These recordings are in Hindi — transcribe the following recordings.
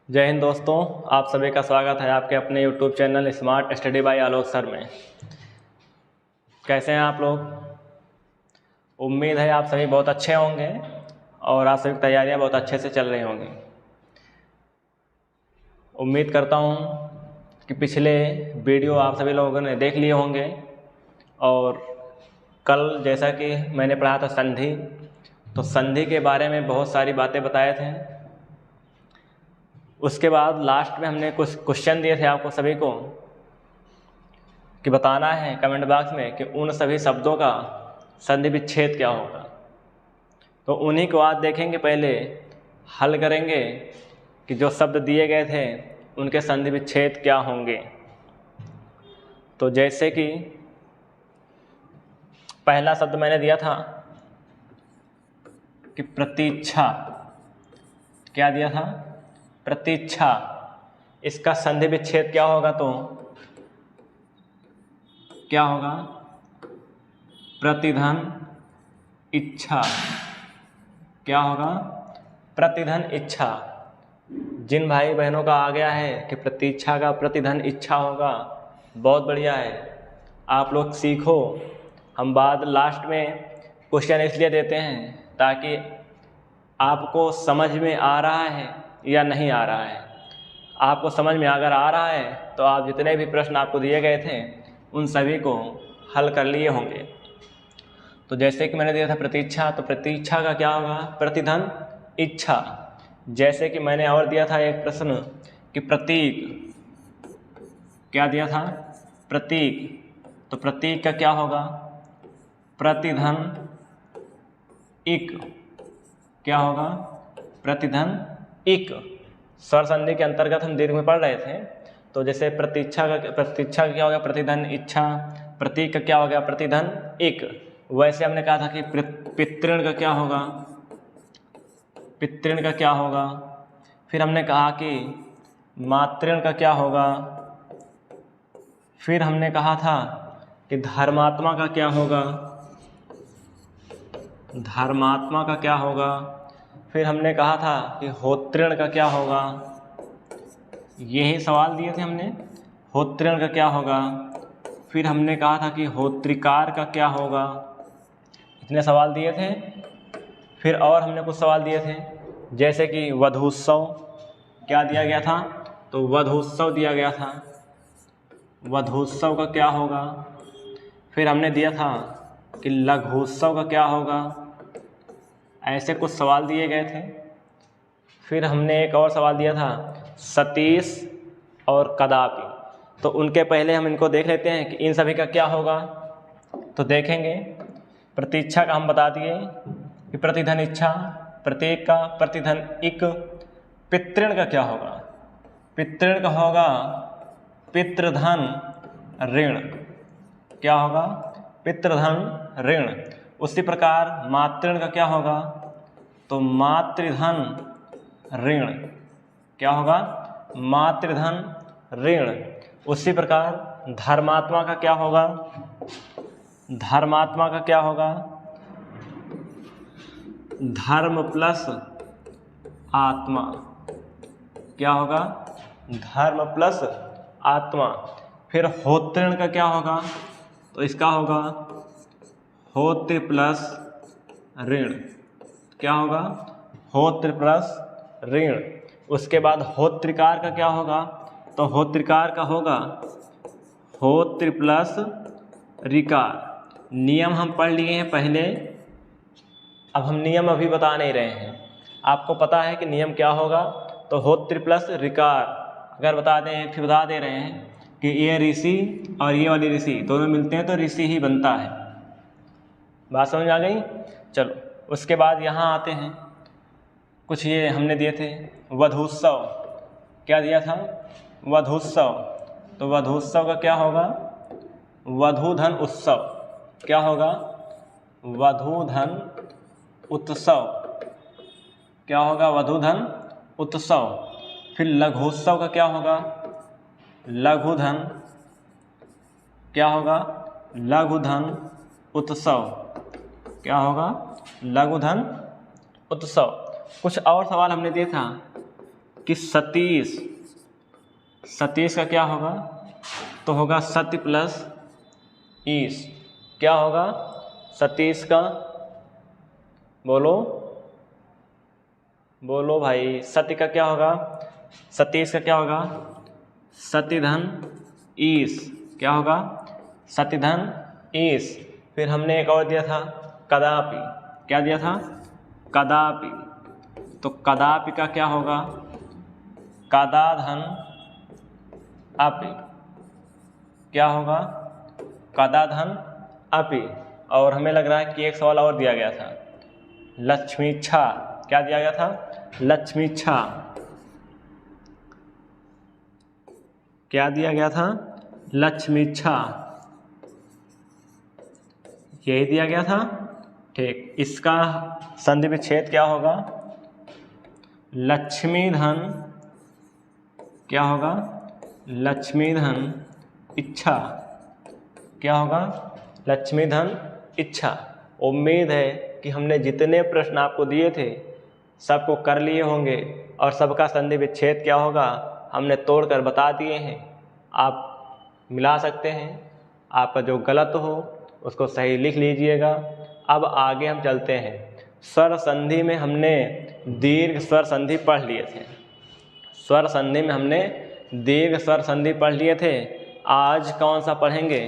जय हिंद दोस्तों, आप सभी का स्वागत है आपके अपने YouTube channel smart study bye आलोक सर में। कैसे हैं आप लोग? उम्मीद है आप सभी बहुत अच्छे होंगे और आप सभी की तैयारियां बहुत अच्छे से चल रही होंगी। उम्मीद करता हूं कि पिछले वीडियो आप सभी लोगों ने देख लिए होंगे और कल जैसा कि मैंने पढ़ा था संधि, तो संधि के बारे में बहुत सारी बातें बताए थे। उसके बाद लास्ट में हमने कुछ क्वेश्चन दिए थे आपको सभी को कि बताना है कमेंट बॉक्स में कि उन सभी शब्दों का संधि विच्छेद क्या होगा। तो उन्हीं को आज देखेंगे, पहले हल करेंगे कि जो शब्द दिए गए थे उनके संधि विच्छेद क्या होंगे। तो जैसे कि पहला शब्द मैंने दिया था कि प्रतीक्षा, क्या दिया था? प्रतीक्षा। इसका संधि विच्छेद क्या होगा? तो क्या होगा? प्रतिधन इच्छा। क्या होगा? प्रतिधन इच्छा। जिन भाई बहनों का आ गया है कि प्रतीक्षा का प्रतिधन इच्छा होगा, बहुत बढ़िया है, आप लोग सीखो। हम बाद लास्ट में क्वेश्चन इसलिए देते हैं ताकि आपको समझ में आ रहा है या नहीं आ रहा है। आपको समझ में अगर आ रहा है तो आप जितने भी प्रश्न आपको दिए गए थे उन सभी को हल कर लिए होंगे। तो जैसे कि मैंने दिया था प्रतीक्षा, तो प्रतीक्षा का क्या होगा? प्रतिधन इच्छा। जैसे कि मैंने और दिया था एक प्रश्न कि प्रतीक, क्या दिया था? प्रतीक। तो प्रतीक का क्या होगा? प्रतिधन इक। क्या होगा? प्रतिधन इक। स्वर संधि के अंतर्गत हम दीर्घ में पढ़ रहे थे। तो जैसे प्रतीक्षा का क्या हो गया? प्रतिधन इच्छा। प्रतीक का क्या हो गया? प्रतिधन इक। वैसे हमने कहा था कि पितृण का क्या होगा? पितृण का क्या होगा? फिर हमने कहा कि मातृण का क्या होगा? फिर हमने कहा था कि धर्मात्मा का क्या होगा? धर्मात्मा का क्या होगा? फिर हमने कहा था कि होत्रीण का क्या होगा? यही सवाल दिए थे हमने, होत्रीण का क्या होगा? फिर हमने कहा था कि होत्रिकार का क्या होगा? इतने सवाल दिए थे। फिर और हमने कुछ सवाल दिए थे जैसे कि वधूत्सव, क्या दिया गया था? तो वधूत्सव दिया गया था। वधूत्सव का क्या होगा? फिर हमने दिया था कि लघुत्सव का क्या होगा? ऐसे कुछ सवाल दिए गए थे। फिर हमने एक और सवाल दिया था सतीश और कदापि। तो उनके पहले हम इनको देख लेते हैं कि इन सभी का क्या होगा। तो देखेंगे, प्रतीक्षा का हम बता दिए कि प्रतिधन इच्छा, प्रतीक का प्रतिधन इक। पितृण का क्या होगा? पितृण का होगा पितृधन ऋण। क्या होगा? पितृधन ऋण। उसी प्रकार मातृण का क्या होगा? तो मातृधन ऋण। क्या होगा? मातृधन ऋण। उसी प्रकार धर्मात्मा का क्या होगा? धर्मात्मा का क्या होगा? धर्म प्लस आत्मा। क्या होगा? धर्म प्लस आत्मा। फिर होत्रीण का क्या होगा? तो इसका होगा होत्र प्लस ऋण। क्या होगा? होत्र प्लस ऋण। उसके बाद होत्रिकार का क्या होगा? तो होत्रिकार का होगा होत्र प्लस ऋकार। नियम हम पढ़ लिए हैं पहले, अब हम नियम अभी बता नहीं रहे हैं। आपको पता है कि नियम क्या होगा? तो होत्र प्लस ऋकार। अगर बता दें, फिर बता दे रहे हैं कि ये ऋषि और ये वाली ऋषि दोनों मिलते हैं तो ऋषि ही बनता है। बात समझ आ गई? चलो, उसके बाद यहाँ आते हैं कुछ ये हमने दिए थे वधूत्सव। क्या दिया था? वधूत्सव। तो वधूत्सव का क्या होगा? वधूधन उत्सव। क्या होगा? वधूधन उत्सव। क्या होगा? वधूधन उत्सव। फिर लघुत्सव का क्या होगा? लघुधन। क्या होगा? लघुधन उत्सव। क्या होगा? लघुधन उत्सव। कुछ और सवाल हमने दिए था कि सतीश, सतीश का क्या होगा, तो होगा सत्य प्लस ईश। क्या होगा सतीश का, बोलो बोलो भाई, सत्य का क्या होगा, सतीश का क्या होगा, सत्य धन ईश। क्या होगा, सत्य धन ईश। फिर हमने एक और दिया था कदापि। क्या दिया था, कदापि। तो कदापि का क्या होगा, कदा धन अपि। क्या होगा, कदा धन अपि। और हमें लग रहा है कि एक सवाल और दिया गया था, लक्ष्मीच्छा। क्या दिया गया था, लक्ष्मीच्छा। क्या दिया गया था, लक्ष्मीच्छा। यही दिया गया था। ठीक, इसका संधि विच्छेद क्या होगा, लक्ष्मी धन, क्या होगा, लक्ष्मी धन इच्छा। क्या होगा, लक्ष्मी धन इच्छा। उम्मीद है कि हमने जितने प्रश्न आपको दिए थे सबको कर लिए होंगे और सबका संधि विच्छेद क्या होगा हमने तोड़कर बता दिए हैं। आप मिला सकते हैं, आपका जो गलत हो उसको सही लिख लीजिएगा। अब आगे हम चलते हैं। स्वर संधि में हमने दीर्घ स्वर संधि पढ़ लिए थे। स्वर संधि में हमने दीर्घ स्वर संधि पढ़ लिए थे। आज कौन सा पढ़ेंगे,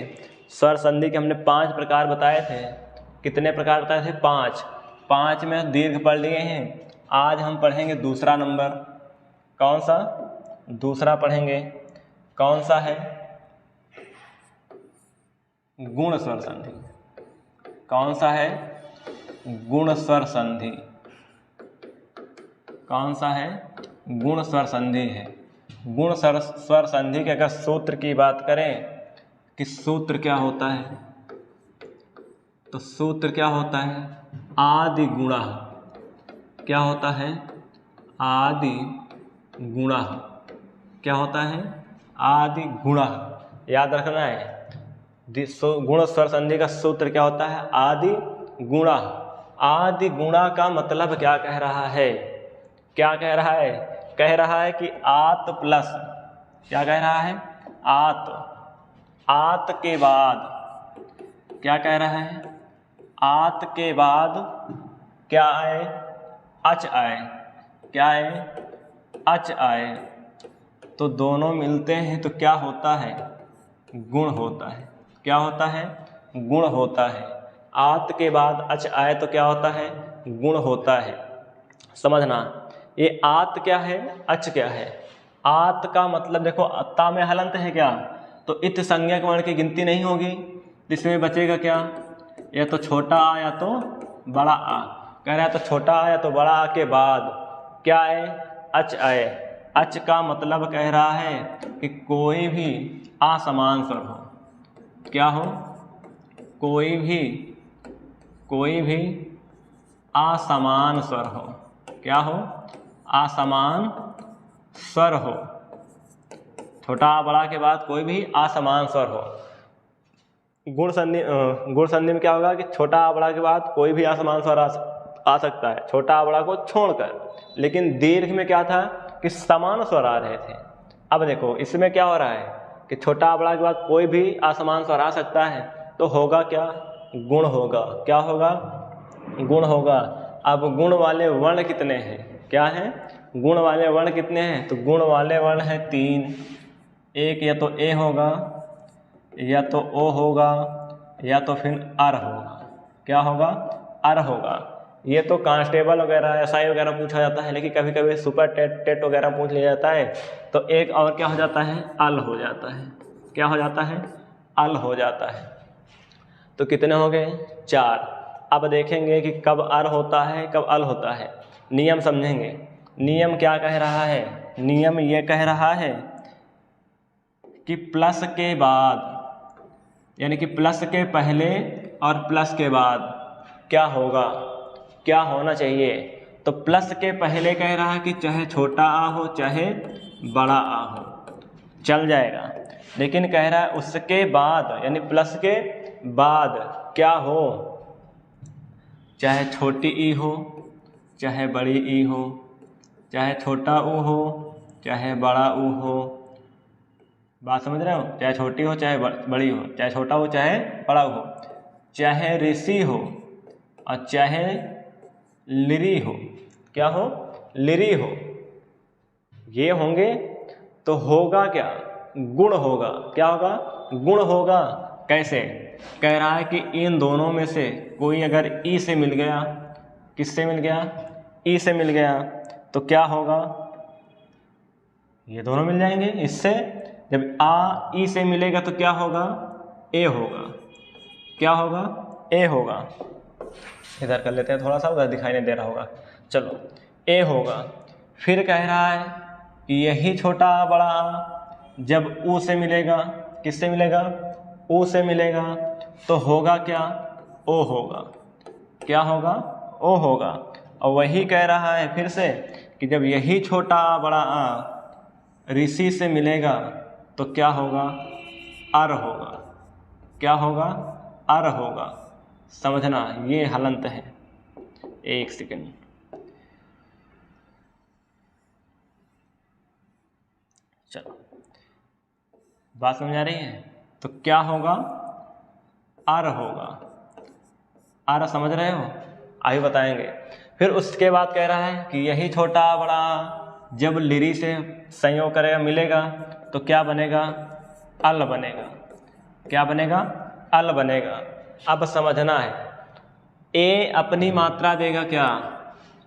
स्वर संधि के हमने 5 प्रकार बताए थे। कितने प्रकार बताए थे, 5। 5 में दीर्घ पढ़ लिए हैं। आज हम पढ़ेंगे दूसरा नंबर। कौन सा, दूसरा पढ़ेंगे। कौन सा है, गुण स्वर संधि। कौन सा है, गुण स्वर संधि। कौन सा है, गुण स्वर संधि है। गुण स्वर संधि के अगर सूत्र की बात करें कि सूत्र क्या होता है, तो सूत्र क्या होता है, आदि गुणा। क्या होता है, आदि गुणा। क्या होता है, आदि गुणा। याद रखना है, गुण स्वर संधि का सूत्र क्या होता है, आदि गुणा। आदि गुणा का मतलब क्या कह रहा है, क्या कह रहा है, कह रहा है कि आत प्लस, क्या कह रहा है, आत के बाद, क्या कह रहा है, आत के बाद क्या आए, अच आए। क्या आए, अच आए। तो दोनों मिलते हैं तो क्या होता है, गुण होता है। क्या होता है, गुण होता है। आत के बाद अच आए तो क्या होता है, गुण होता है। समझना, ये आत क्या है, अच क्या है। आत का मतलब देखो, अत्ता में हलंत है क्या, तो इत संज्ञक वर्ण की गिनती नहीं होगी। इसमें बचेगा क्या, या तो छोटा आ या तो बड़ा आ। कह रहा है तो छोटा आ या तो बड़ा आ के बाद क्या आए, अच आए। अच का मतलब कह रहा है कि कोई भी असमान स्वर हो। क्या हो, कोई भी असमान स्वर हो। क्या हो, असमान स्वर हो। छोटा बड़ा के बाद कोई भी असमान स्वर हो। गुण संधि में क्या होगा कि छोटा बड़ा के बाद कोई भी असमान स्वर आ सकता है, छोटा बड़ा को छोड़कर। लेकिन दीर्घ में क्या था कि समान स्वर आ रहे थे। अब देखो इसमें क्या हो रहा है कि छोटा बड़ा के बाद कोई भी असमान स्वर आ सकता है, तो होगा क्या, गुण होगा। क्या होगा, गुण होगा। अब गुण वाले वर्ण कितने हैं, क्या है, गुण वाले वर्ण कितने हैं, तो गुण वाले वर्ण हैं 3। एक या तो ए होगा, या तो ओ होगा, या तो फिर अर होगा। क्या होगा, अर होगा। ये तो कांस्टेबल वगैरह एसआई वगैरह पूछा जाता है, लेकिन कभी कभी सुपर टेट वगैरह पूछ लिया जाता है, तो एक और क्या हो जाता है, अल हो जाता है। क्या हो जाता है, अल हो जाता है। तो कितने हो गए, 4। अब देखेंगे कि कब अर होता है कब अल होता है। नियम समझेंगे। नियम क्या कह रहा है, नियम ये कह रहा है कि प्लस के बाद, यानी कि प्लस के पहले और प्लस के बाद क्या होगा, क्या होना चाहिए। तो प्लस के पहले कह रहा है कि चाहे छोटा आ हो चाहे बड़ा आ हो चल जाएगा। लेकिन कह रहा है उसके बाद, यानी प्लस के बाद क्या हो, चाहे छोटी ई हो चाहे बड़ी ई हो, चाहे छोटा ऊ हो चाहे बड़ा ऊ हो, बात समझ रहे हो, चाहे छोटी हो चाहे बड़ी हो, चाहे छोटा हो चाहे बड़ा हो, चाहे ऋषि हो और चाहे लिरी हो, क्या हो, लिरी हो, ये होंगे तो होगा क्या, गुण होगा, क्या होगा, गुण होगा। कैसे, कह रहा है कि इन दोनों में से कोई अगर ई से मिल गया, किससे मिल गया, ई से मिल गया, तो क्या होगा, ये दोनों मिल जाएंगे। इससे जब आ ई से मिलेगा तो क्या होगा, ए होगा, क्या होगा, ए होगा। इधर कर लेते हैं थोड़ा सा, उधर दिखाई नहीं दे रहा होगा, चलो ए होगा। फिर कह रहा है कि यही छोटा आ बड़ा आ जब ऊ से मिलेगा, किससे मिलेगा, ऊ से मिलेगा, तो होगा क्या, ओ होगा, क्या होगा, ओ होगा। और वही कह रहा है फिर से कि जब यही छोटा आ बड़ा आ ऋषि से मिलेगा तो क्या होगा, अर होगा, क्या होगा, अर होगा। समझना, ये हलंत है। एक सेकंड, चलो बात समझ आ रही है। तो क्या होगा, अर होगा, अर समझ रहे हो, आइए बताएंगे। फिर उसके बाद कह रहा है कि यही छोटा बड़ा जब लिरी से संयोग करेगा मिलेगा तो क्या बनेगा, अल बनेगा, क्या बनेगा, अल बनेगा। अब समझना है, ए अपनी मात्रा देगा क्या,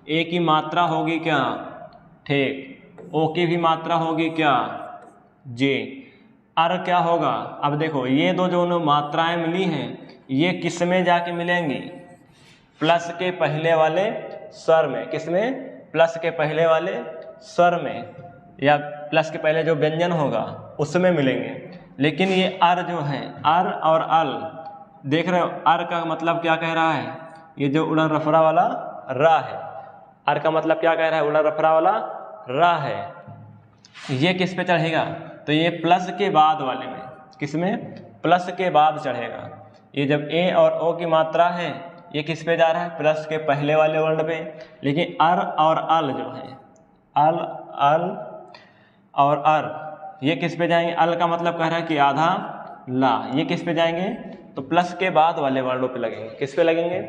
ए की मात्रा होगी क्या, ठीक, ओ की भी मात्रा होगी क्या, जे। अर क्या होगा, अब देखो ये दो जो मात्राएं मिली हैं ये किस में जाके मिलेंगी, प्लस के पहले वाले स्वर में, किसमें, प्लस के पहले वाले स्वर में, या प्लस के पहले जो व्यंजन होगा उसमें मिलेंगे। लेकिन ये अर जो है, अर और अल, देख रहे हो, अर का मतलब क्या कह रहा है, ये जो उड़न रफरा वाला रा है, अर का मतलब क्या कह रहा है, उड़न रफरा वाला रा है। ये किस पे चढ़ेगा, तो ये प्लस के बाद वाले में, किसमें, प्लस के बाद चढ़ेगा। ये जब ए और ओ की मात्रा है ये किस पे जा रहा है, प्लस के पहले वाले वर्ण पे। लेकिन अर और अल जो है, अल, अल और अर, ये किस पे जाएंगे, अल का मतलब कह रहा है कि आधा ला, ये किस पे जाएंगे, तो प्लस के बाद वाले वर्णों पे लगेंगे। किस पे लगेंगे,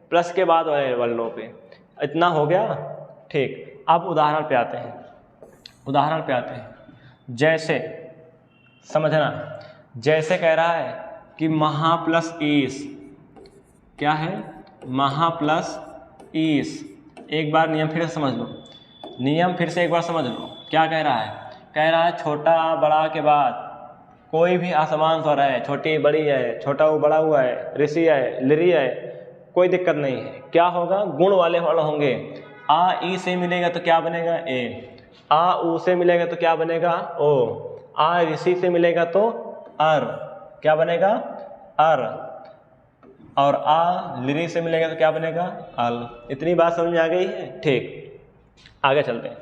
प्लस के बाद वाले वर्णों पे। इतना हो गया, ठीक। अब उदाहरण पे आते हैं, उदाहरण पे आते हैं। जैसे समझना, जैसे कह रहा है कि महा प्लस ईस, क्या है, महा प्लस ईस। एक बार नियम फिर से समझ लो, नियम फिर से एक बार समझ लो। क्या कह रहा है, कह रहा है छोटा बड़ा के बाद कोई भी असमान स्वर है, छोटी बड़ी है, छोटा वो बड़ा हुआ है, ऋषि है, लिरी है, कोई दिक्कत नहीं है। क्या होगा, गुण वाले वर्ण होंगे। आ ई से मिलेगा तो क्या बनेगा, ए, आ ऊ से मिलेगा तो क्या बनेगा, ओ, आ ऋषि से मिलेगा तो अर, क्या बनेगा, अर, और आ लिरी से मिलेगा तो क्या बनेगा, अल। इतनी बात समझ में आ गई है, ठीक। आगे चलते हैं।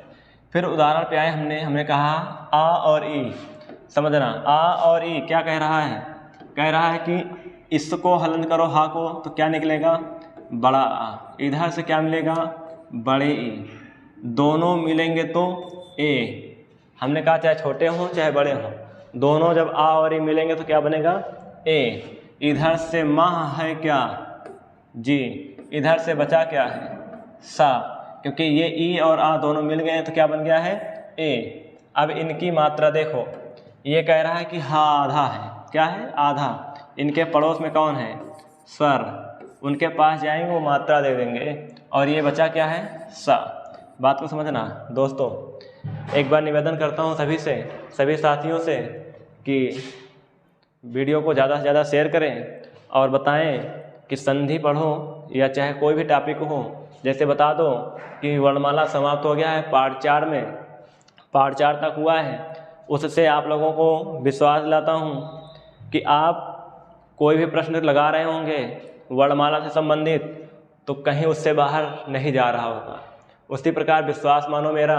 फिर उदाहरण पे आए, हमने कहा आ और ई। समझना, आ और ई क्या कह रहा है, कह रहा है कि इसको हलन करो हा को तो क्या निकलेगा, बड़ा आ, इधर से क्या मिलेगा, बड़े ई, दोनों मिलेंगे तो ए। हमने कहा चाहे छोटे हों चाहे बड़े हों, दोनों जब आ और ई मिलेंगे तो क्या बनेगा, ए। इधर से माह है क्या, जी, इधर से बचा क्या है, सा, क्योंकि ये ई और आ दोनों मिल गए हैं तो क्या बन गया है, ए। अब इनकी मात्रा देखो, ये कह रहा है कि हा आधा है, क्या है, आधा। इनके पड़ोस में कौन है, स्वर, उनके पास जाएंगे वो मात्रा दे देंगे, और ये बचा क्या है, सा। बात को समझना दोस्तों। एक बार निवेदन करता हूँ सभी से, सभी साथियों से कि वीडियो को ज़्यादा से ज़्यादा शेयर करें और बताएं कि संधि पढ़ो या चाहे कोई भी टॉपिक हो। जैसे बता दो कि वर्णमाला समाप्त हो गया है पार्ट 4 में, पार्ट 4 तक हुआ है, उससे आप लोगों को विश्वास दिलाता हूँ कि आप कोई भी प्रश्न लगा रहे होंगे वर्णमाला से संबंधित तो कहीं उससे बाहर नहीं जा रहा होगा। उसी प्रकार विश्वास मानो मेरा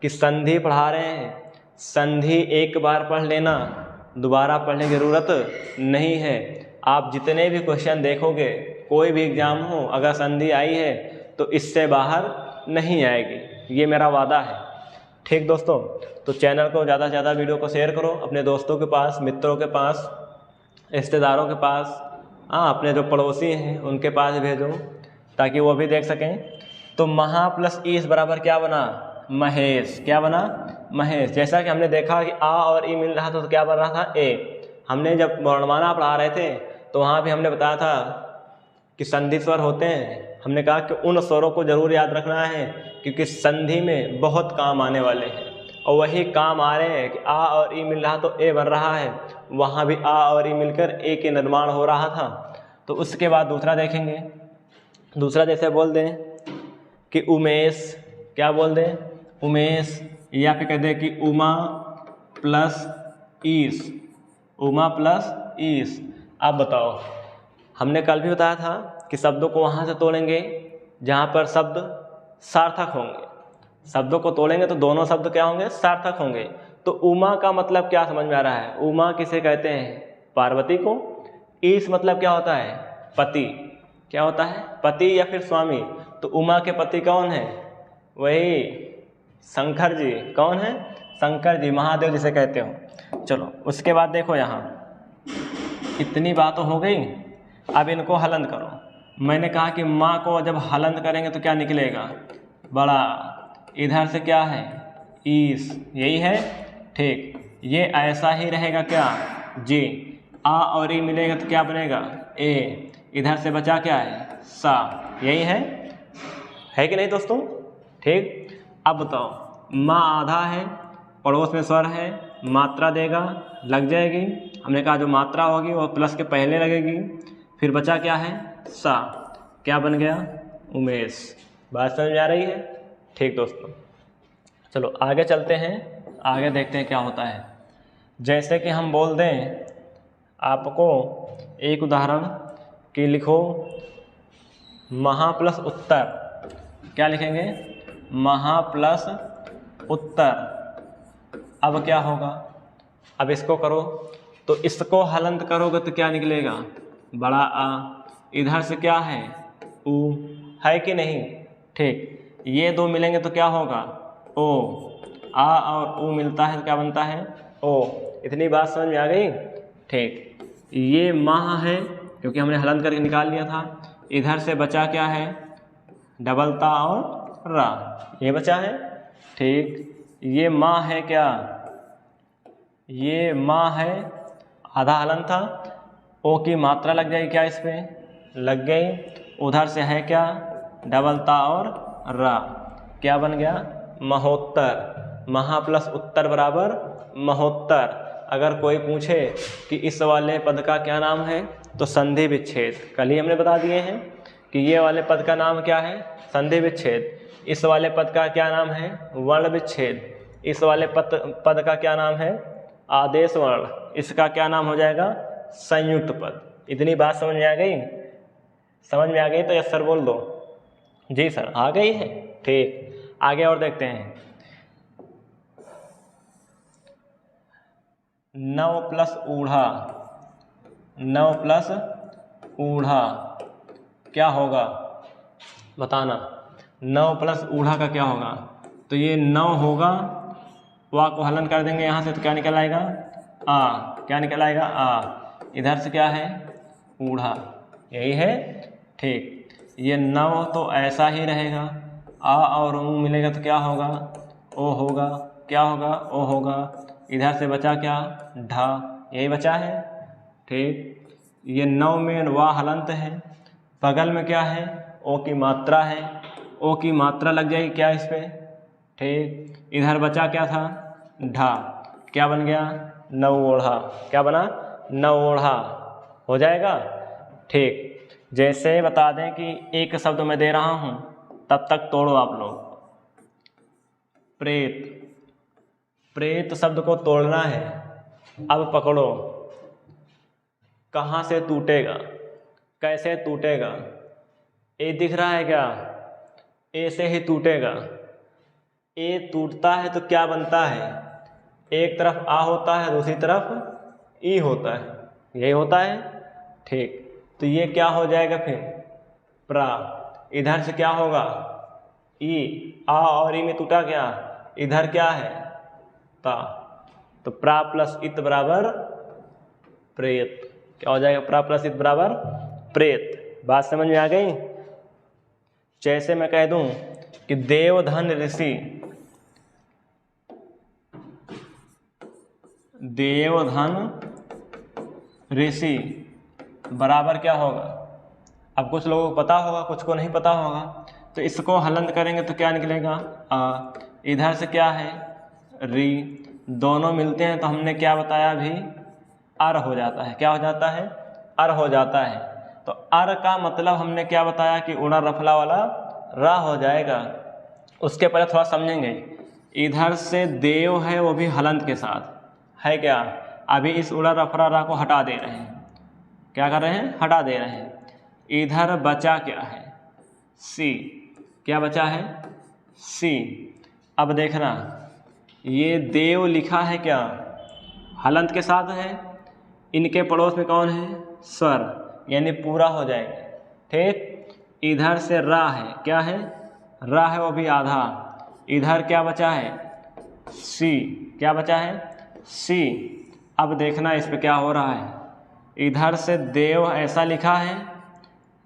कि संधि पढ़ा रहे हैं, संधि एक बार पढ़ लेना, दोबारा पढ़ने की ज़रूरत नहीं है। आप जितने भी क्वेश्चन देखोगे, कोई भी एग्ज़ाम हो, अगर संधि आई है तो इससे बाहर नहीं आएगी। ये मेरा वादा है। ठीक दोस्तों, तो चैनल को ज़्यादा से ज़्यादा वीडियो को शेयर करो अपने दोस्तों के पास, मित्रों के पास, रिश्तेदारों के पास, अपने जो पड़ोसी हैं उनके पास भेजो ताकि वो भी देख सकें। तो महा प्लस ई इस बराबर क्या बना? महेश। क्या बना? महेश। जैसा कि हमने देखा कि आ और ई मिल रहा था तो क्या बन रहा था? ए। हमने जब वर्णमाला पढ़ा रहे थे तो वहाँ भी हमने बताया था कि संधि स्वर होते हैं। हमने कहा कि उन स्वरों को जरूर याद रखना है क्योंकि संधि में बहुत काम आने वाले हैं और वही काम आ रहे हैं कि आ और ई मिल रहा तो ए बन रहा है, वहाँ भी आ और ई मिलकर ए के निर्माण हो रहा था। तो उसके बाद दूसरा देखेंगे। दूसरा जैसे बोल दें कि उमेश, क्या बोल दें? उमेश, या फिर कह दें कि उमा प्लस ईश। उमा प्लस ईश। आप बताओ, हमने कल भी बताया था कि शब्दों को वहाँ से तोड़ेंगे जहाँ पर शब्द सार्थक होंगे। शब्दों को तोड़ेंगे तो दोनों शब्द क्या होंगे? सार्थक होंगे। तो उमा का मतलब क्या समझ में आ रहा है? उमा किसे कहते हैं? पार्वती को। ईश मतलब क्या होता है? पति। क्या होता है? पति या फिर स्वामी। तो उमा के पति कौन है? वही शंकर जी। कौन है? शंकर जी, महादेव जिसे कहते हो। चलो उसके बाद देखो, यहाँ इतनी बातें हो गई। अब इनको हलंत करो। मैंने कहा कि माँ को जब हलंत करेंगे तो क्या निकलेगा? बड़ा। इधर से क्या है? ईस। यही है। ठीक, ये ऐसा ही रहेगा क्या? जी। आ और ई मिलेगा तो क्या बनेगा? ए। इधर से बचा क्या है? सा। यही है कि नहीं दोस्तों? ठीक, अब बताओ, माँ आधा है, पड़ोस में स्वर है, मात्रा देगा, लग जाएगी। हमने कहा जो मात्रा होगी वो प्लस के पहले लगेगी। फिर बचा क्या है? सा। क्या बन गया? उमेश। बात समझ में आ रही है? ठीक दोस्तों, चलो आगे चलते हैं, आगे देखते हैं क्या होता है। जैसे कि हम बोल दें आपको एक उदाहरण कि लिखो महा प्लस उत्तर। क्या लिखेंगे? महा प्लस उत्तर। अब क्या होगा? अब इसको करो तो इसको हलंत करोगे तो क्या निकलेगा? बड़ा आ। इधर से क्या है? ऊ। है कि नहीं? ठीक, ये दो मिलेंगे तो क्या होगा? ओ। आ और ऊ मिलता है तो क्या बनता है? ओ। इतनी बात समझ में आ गई? ठीक, ये माह है क्योंकि हमने हलंत करके निकाल लिया था। इधर से बचा क्या है? डबलता और रा, ये बचा है। ठीक, ये माँ है क्या? ये माँ है, आधा हलन था। ओ की मात्रा लग जाएगी क्या? इस पे लग गई। उधर से है क्या? डबलता और रा। क्या बन गया? महोत्तर। महा प्लस उत्तर बराबर महोत्तर। अगर कोई पूछे कि इस वाले पद का क्या नाम है तो संधि विच्छेद। कल ही हमने बता दिए हैं कि ये वाले पद का नाम क्या है? संधि विच्छेद। इस वाले पद का क्या नाम है? वर्ण विच्छेद। इस वाले पद का क्या नाम है? आदेश वर्ण। इसका क्या नाम हो जाएगा? संयुक्त पद। इतनी बात समझ में आ गई? समझ में आ गई तो यस सर बोल दो। जी सर, आ गई है। ठीक, आगे और देखते हैं। 9 प्लस ऊढ़ा। 9 प्लस ऊढ़ा क्या होगा? बताना। 9 प्लस ऊढ़ा का क्या होगा? तो ये 9 होगा, वा को हलन कर देंगे यहाँ से तो क्या निकल आएगा? आ। क्या निकल आएगा? आ। इधर से क्या है? ऊढ़ा। यही है। ठीक, ये 9 तो ऐसा ही रहेगा। आ और ऊ मिलेगा तो क्या होगा? ओ होगा। क्या होगा? ओ होगा। इधर से बचा क्या? ढा। यही बचा है। ठीक, ये 9 में वा हलंत है, बगल में क्या है? ओ की मात्रा है। ओ की मात्रा लग जाएगी क्या इस पे? ठीक, इधर बचा क्या था? ढा। क्या बन गया? नौ ओढ़ा। क्या बना? नौ ओढ़ा। हो जाएगा। ठीक, जैसे बता दें कि एक शब्द मैं दे रहा हूँ तब तक तोड़ो आप लोग। प्रेत। प्रेत शब्द को तोड़ना है। अब पकड़ो, कहाँ से टूटेगा? कैसे टूटेगा? ए दिख रहा है क्या? ए से ही टूटेगा। ए टूटता है तो क्या बनता है? एक तरफ आ होता है, दूसरी तरफ ई होता है। यही होता है। ठीक, तो ये क्या हो जाएगा फिर? प्रा। इधर से क्या होगा? ई, आ और ई में टूटा क्या, इधर क्या है ता, तो प्रा प्लस इत बराबर प्रेत। क्या हो जाएगा, प्रा प्लस इत बराबर प्रेत। बात समझ में आ गई। जैसे मैं कह दूं कि देवधन ऋषि, देवधन ऋषि बराबर क्या होगा। अब कुछ लोगों को पता होगा, कुछ को नहीं पता होगा, तो इसको हलंत करेंगे तो क्या निकलेगा, आ। इधर से क्या है री, दोनों मिलते हैं तो हमने क्या बताया अभी, अर हो जाता है। क्या हो जाता है, अर हो जाता है। तो अर का मतलब हमने क्या बताया कि उड़ा रफला वाला रा हो जाएगा। उसके पहले थोड़ा समझेंगे। इधर से देव है वो भी हलंत के साथ है क्या, अभी इस उड़ा रफला रा को हटा दे रहे हैं। क्या कर रहे हैं, हटा दे रहे हैं। इधर बचा क्या है, सी। क्या बचा है, सी। अब देखना ये देव लिखा है क्या, हलंत के साथ है, इनके पड़ोस में कौन है, स्वर, यानी पूरा हो जाएगा। ठीक, इधर से रा है, क्या है, रा है वो भी आधा। इधर क्या बचा है, सी। क्या बचा है, सी। अब देखना इस पे क्या हो रहा है। इधर से देव ऐसा लिखा है,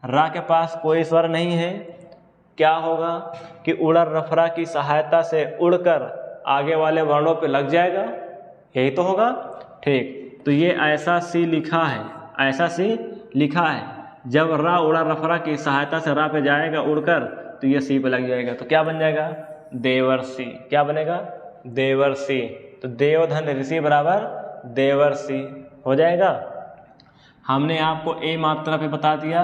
रा के पास कोई स्वर नहीं है। क्या होगा कि उड़र रफरा की सहायता से उड़कर आगे वाले वर्णों पे लग जाएगा, यही तो होगा। ठीक, तो ये ऐसा सी लिखा है, ऐसा सी लिखा है। जब रा उड़ा रफरा की सहायता से रा पे जाएगा उड़कर, तो ये सी पे लग जाएगा, तो क्या बन जाएगा, देवर्षि। क्या बनेगा, देवर्षि। तो देवधन ऋषि बराबर देवर्षि हो जाएगा। हमने आपको ए मात्रा पे बता दिया,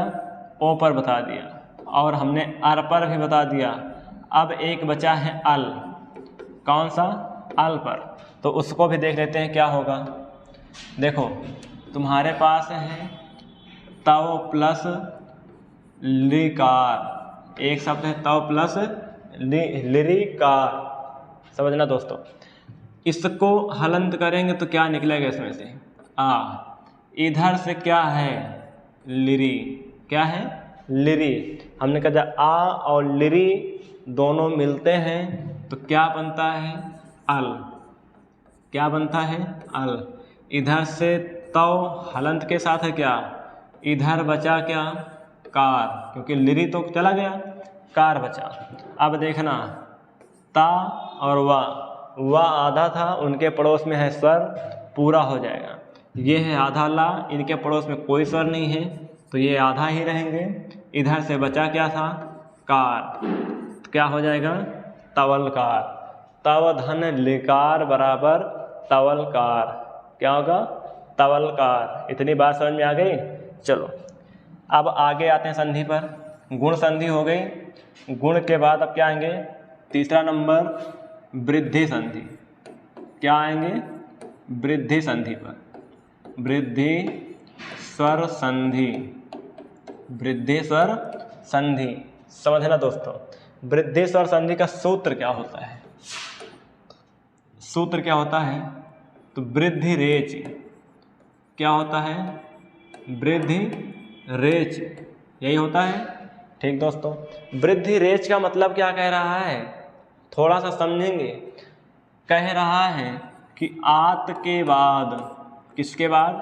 ओ पर बता दिया, और हमने अर पर भी बता दिया। अब एक बचा है अल, कौन सा, अल पर, तो उसको भी देख लेते हैं क्या होगा। देखो तुम्हारे पास है तव प्लस लिकार, एक शब्द है तव प्लस लिरिकार, समझना दोस्तों। इसको हलंत करेंगे तो क्या निकलेगा इसमें से, आ। इधर से क्या है, लिरी। क्या है, लिरी। हमने कहा आ और लिरी दोनों मिलते हैं तो क्या बनता है, अल। क्या बनता है, अल। इधर से तव हलंत के साथ है क्या, इधर बचा क्या, कार, क्योंकि लिरी तो चला गया, कार बचा। अब देखना ता और वा आधा था, उनके पड़ोस में है स्वर, पूरा हो जाएगा। ये है आधा ला, इनके पड़ोस में कोई स्वर नहीं है, तो ये आधा ही रहेंगे। इधर से बचा क्या था, कार, तो क्या हो जाएगा, तवलकार। तव धन लिकार बराबर तवलकार। क्या होगा, तवलकार। इतनी बात समझ में आ गई। चलो अब आगे आते हैं संधि पर। गुण संधि हो गई। गुण के बाद अब क्या आएंगे, तीसरा नंबर वृद्धि संधि। क्या आएंगे, वृद्धि संधि पर, वृद्धि स्वर संधि, वृद्धि स्वर संधि। समझना दोस्तों, वृद्धि स्वर संधि का सूत्र क्या होता है, सूत्र क्या होता है, तो वृद्धि रेच। क्या होता है, वृद्धि रेच, यही होता है। ठीक दोस्तों, वृद्धि रेच का मतलब क्या कह रहा है, थोड़ा सा समझेंगे। कह रहा है कि आत के बाद, किसके बाद,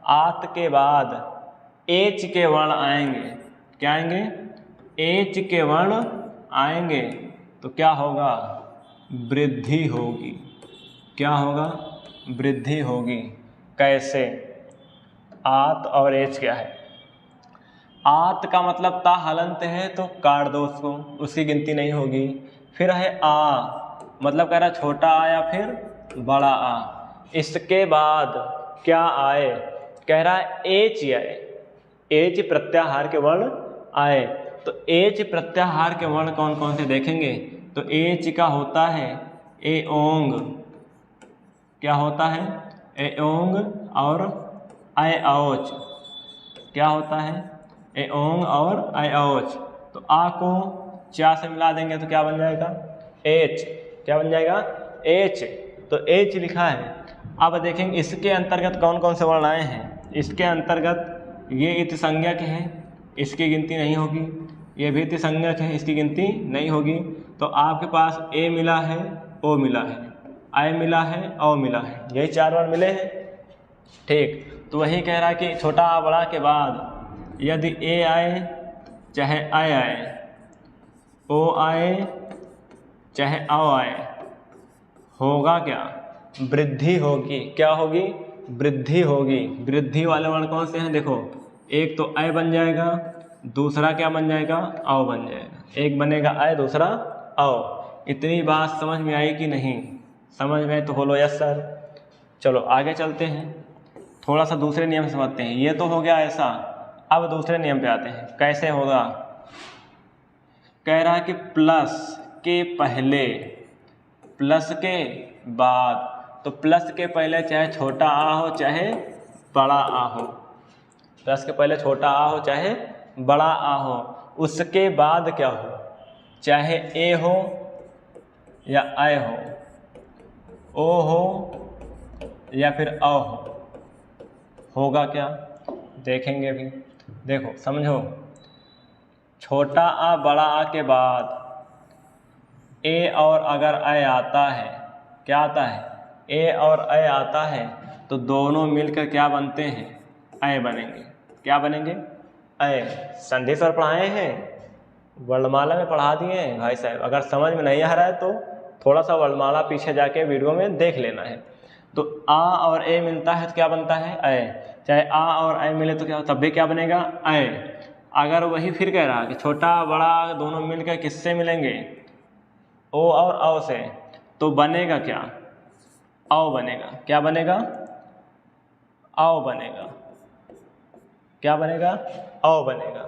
आत के बाद एच के वर्ण आएंगे। क्या आएंगे, एच के वर्ण आएंगे तो क्या होगा, वृद्धि होगी। क्या होगा, वृद्धि होगी। कैसे, आत और एच क्या है, आत का मतलब ता हलंत है तो काट दो उसको, उसकी गिनती नहीं होगी। फिर है आ, मतलब कह रहा है छोटा आ या फिर बड़ा आ। इसके बाद क्या आए, कह रहा है एच आए, एच प्रत्याहार के वर्ण आए। तो एच प्रत्याहार के वर्ण कौन कौन से देखेंगे, तो एच का होता है ए ओंग। क्या होता है, ए ओंग और आय औच। क्या होता है, ए ओंग और आय औच। तो आ को चा से मिला देंगे तो क्या बन जाएगा, एच। क्या बन जाएगा, एच। तो एच लिखा है। अब देखेंगे इसके अंतर्गत कौन कौन से वर्ण आए हैं। इसके अंतर्गत ये इत संज्ञक है, इसकी गिनती नहीं होगी। ये भी संज्ञक है, इसकी गिनती नहीं होगी। तो आपके पास ए मिला है, ओ मिला है, आई मिला है, औ मिला है, यही 4 बार मिले हैं। ठीक, तो वही कह रहा है कि छोटा आ बड़ा के बाद यदि ए आए चाहे आई आए, ओ आए चाहे औ आए, होगा क्या? वृद्धि होगी। क्या होगी? वृद्धि होगी। वृद्धि वाले वर्ण कौन से हैं? देखो, एक तो ऐ बन जाएगा, दूसरा क्या बन जाएगा? औ बन जाएगा। एक बनेगा ऐ, दूसरा औ। इतनी बात समझ में आई कि नहीं? समझ में तो बोलो यस सर। चलो आगे चलते हैं, थोड़ा सा दूसरे नियम समझते हैं। ये तो हो गया ऐसा, अब दूसरे नियम पे आते हैं। कैसे होगा? कह रहा है कि प्लस के पहले, प्लस के बाद। तो प्लस के पहले चाहे छोटा आ हो चाहे बड़ा आ हो, प्लस के पहले छोटा आ हो चाहे बड़ा आ हो, उसके बाद क्या हो? चाहे ए हो या आई हो, ओ हो या फिर औ हो, होगा क्या? देखेंगे भी। देखो समझो, छोटा आ बड़ा आ के बाद ए और अगर ऐ आता है, क्या आता है? ए और ऐ आता है, तो दोनों मिलकर क्या बनते हैं? ऐ बनेंगे। क्या बनेंगे? ऐ। संधि स्वर पढ़ाए हैं, वर्णमाला में पढ़ा दिए हैं भाई साहब। अगर समझ में नहीं आ रहा है तो थोड़ा सा वर्णमाला पीछे जाके वीडियो में देख लेना है। तो आ और ए मिलता है तो क्या बनता है? ऐ। चाहे आ और ऐ मिले तो क्या, तब भी क्या बनेगा? ऐ। अगर वही फिर कह रहा कि छोटा बड़ा दोनों मिलकर किससे मिलेंगे? ओ और औ से, तो बनेगा क्या? औ बनेगा। क्या बनेगा? औ बनेगा। क्या बनेगा? औ बनेगा।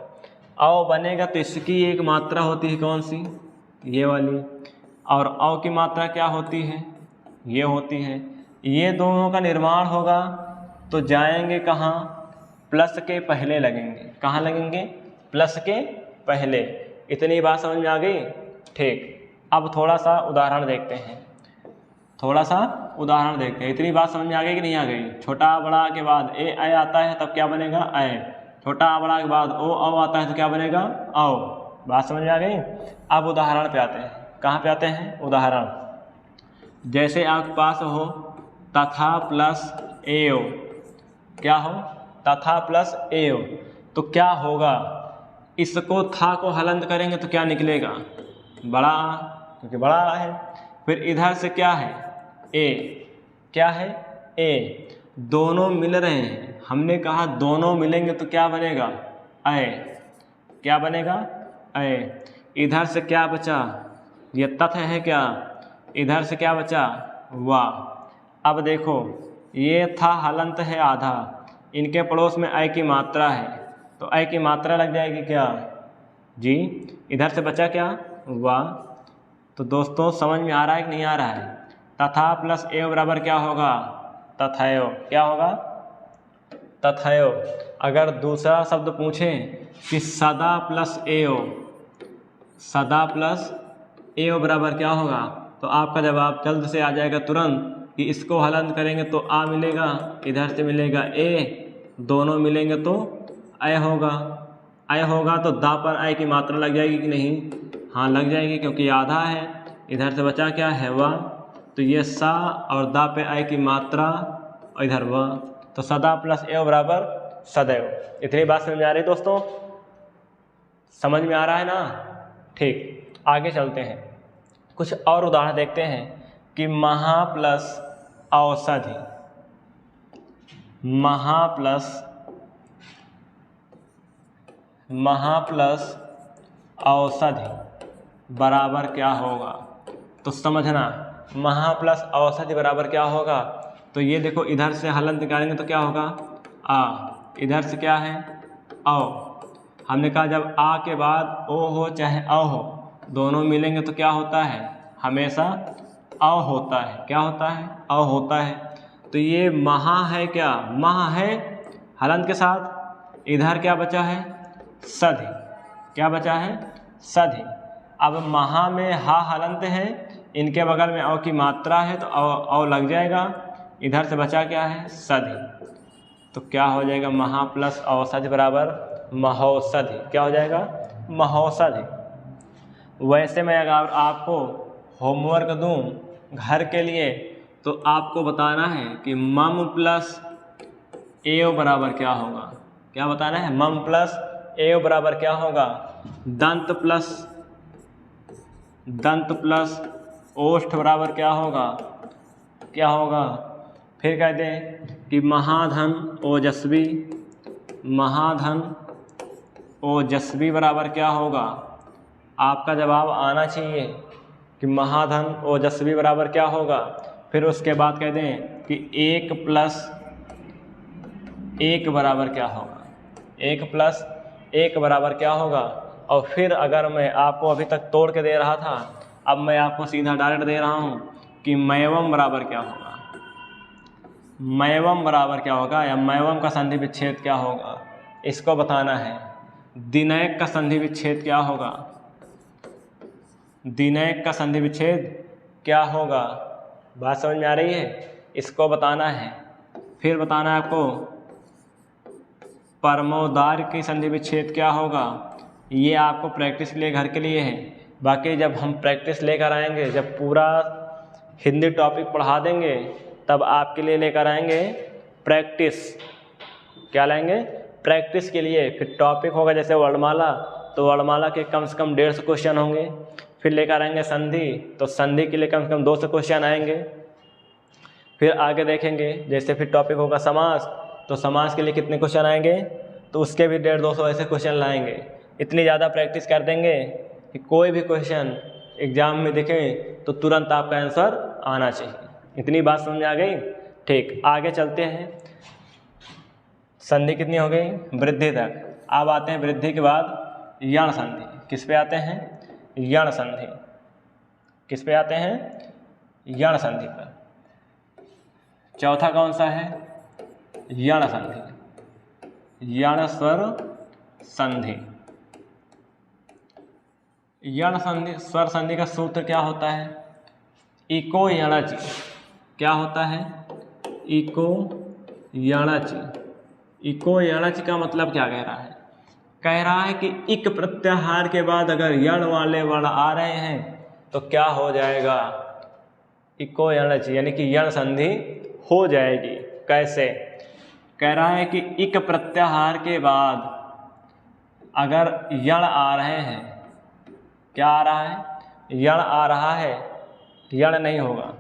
औ बनेगा तो इसकी एक मात्रा होती है कौन सी? ये वाली। और औ की मात्रा क्या होती है? ये होती है। ये दोनों का निर्माण होगा तो जाएंगे कहाँ? प्लस के पहले लगेंगे। कहाँ लगेंगे? प्लस के पहले। इतनी बात समझ में आ गई? ठीक, अब थोड़ा सा उदाहरण देखते हैं। थोड़ा सा उदाहरण देखते हैं। इतनी बात समझ में आ गई कि नहीं आ गई? छोटा बड़ा के बाद ए ऐ आता है तब क्या बनेगा? ऐ। छोटा बड़ा के बाद ओ औ आता है तो क्या बनेगा? औ। बात समझ में आ गई? अब उदाहरण पे आते हैं। कहाँ पे आते हैं? उदाहरण। जैसे आपके पास हो तथा प्लस एव। क्या हो? तथा प्लस एव। तो क्या होगा? इसको था को हलंत करेंगे तो क्या निकलेगा? बड़ा आ, क्योंकि बड़ा आ है। फिर इधर से क्या है? ए। क्या है? ए। दोनों मिल रहे हैं, हमने कहा दोनों मिलेंगे तो क्या बनेगा? ऐ। क्या बनेगा? ऐ। इधर से क्या बचा? ये तथ है क्या? इधर से क्या बचा? वाह। अब देखो, ये था हलंत है आधा, इनके पड़ोस में ऐ की मात्रा है, तो ऐ की मात्रा लग जाएगी क्या जी? इधर से बचा क्या? वाह। तो दोस्तों समझ में आ रहा है कि नहीं आ रहा है? तथा प्लस एव बराबर क्या होगा? तथैव। क्या होगा? तथैव। अगर दूसरा शब्द पूछें कि सदा प्लस एव, सदा प्लस एव बराबर क्या होगा, तो आपका जवाब जल्द से आ जाएगा तुरंत कि इसको हलंत करेंगे तो आ मिलेगा, इधर से मिलेगा ए, दोनों मिलेंगे तो ऐ होगा। ऐ होगा तो दा पर ऐ की मात्रा लग जाएगी कि नहीं? हाँ लग जाएगी, क्योंकि आधा है। इधर से बचा क्या है? वा। तो ये सा और दा पे ऐ की मात्रा और इधर वा, तो सदा प्लस एव बराबर सदैव। इतनी बात समझ में आ रही दोस्तों? समझ में आ रहा है ना? ठीक, आगे चलते हैं, कुछ और उदाहरण देखते हैं कि महा प्लस औषधि, महा प्लस औषधि बराबर क्या होगा? तो समझना, महा प्लस औषधि बराबर क्या होगा? तो ये देखो, इधर से हलंत निकालेंगे तो क्या होगा? आ। इधर से क्या है? औ। हमने कहा जब आ के बाद ओ हो चाहे औ हो, दोनों मिलेंगे तो क्या होता है? हमेशा औ होता है। क्या होता है? औ होता है। तो ये महा है क्या? महा है हलंत के साथ। इधर क्या बचा है? सधि। क्या बचा है? सधि। अब महा में हा हलंत है, इनके बगल में औ की मात्रा है तो औ लग जाएगा। इधर से बचा क्या है? सधि। तो क्या हो जाएगा? महा प्लस औषधि बराबर महौषधि। क्या हो जाएगा? महौषधि। वैसे मैं अगर आपको होमवर्क दूं घर के लिए तो आपको बताना है कि मम प्लस एओ बराबर क्या होगा। क्या बताना है? मम प्लस एओ बराबर क्या होगा? दंत प्लस ओष्ठ बराबर क्या होगा? क्या होगा? फिर कहते हैं कि महाधन ओजस्वी बराबर क्या होगा? आपका जवाब आना चाहिए कि महाधन ओजस्वी बराबर क्या होगा। फिर उसके बाद कहते हैं कि 1 प्लस 1 बराबर क्या होगा? 1 प्लस 1 बराबर क्या होगा? और फिर अगर मैं आपको अभी तक तोड़ के दे रहा था, अब मैं आपको सीधा डायरेक्ट दे रहा हूँ कि मैवम बराबर क्या होगा। मैवम बराबर क्या होगा या मैवम का संधि विच्छेद क्या होगा, इसको बताना है। दिनैक का संधि विच्छेद क्या होगा? दिनैक का संधि विच्छेद क्या होगा? बात समझ में आ रही है? इसको बताना है। फिर बताना है आपको परमोदार की संधि विच्छेद क्या होगा। ये आपको प्रैक्टिस के लिए, घर के लिए है। बाकी जब हम प्रैक्टिस लेकर आएंगे, जब पूरा हिंदी टॉपिक पढ़ा देंगे, तब आपके लिए लेकर आएंगे प्रैक्टिस। क्या लाएंगे? प्रैक्टिस के लिए। फिर टॉपिक होगा जैसे वर्णमाला, तो वर्णमाला के कम से कम 150 क्वेश्चन होंगे। फिर लेकर आएंगे संधि, तो संधि के लिए कम से कम 200 क्वेश्चन आएंगे। फिर आगे देखेंगे जैसे फिर टॉपिक होगा समास, तो समास के लिए कितने क्वेश्चन आएंगे, तो उसके भी 150-200 ऐसे क्वेश्चन लाएंगे। इतनी ज़्यादा प्रैक्टिस कर देंगे कि कोई भी क्वेश्चन एग्जाम में दिखे तो तुरंत आपका आंसर आना चाहिए। इतनी बात समझ में आ गई? ठीक, आगे चलते हैं। संधि कितनी हो गई? वृद्धि तक। अब आते हैं वृद्धि के बाद यण संधि। किस पे आते हैं? यण संधि। किस पे आते हैं? यण संधि पर। चौथा कौन सा है? यण संधि। यण स्वर संधि। यण संधि, स्वर संधि का सूत्र क्या होता है? इको यणच। क्या होता है? इको यणच। इको यणच का मतलब क्या कह रहा है? कह रहा है कि इक प्रत्याहार के बाद अगर यण वाले वर्ण आ रहे हैं तो क्या हो जाएगा? इको यणच, यानी कि यण संधि हो जाएगी। कैसे? कह रहा है कि इक प्रत्याहार के बाद अगर यण आ रहे हैं, क्या आ रहा है? यण आ रहा है। यण नहीं होगा,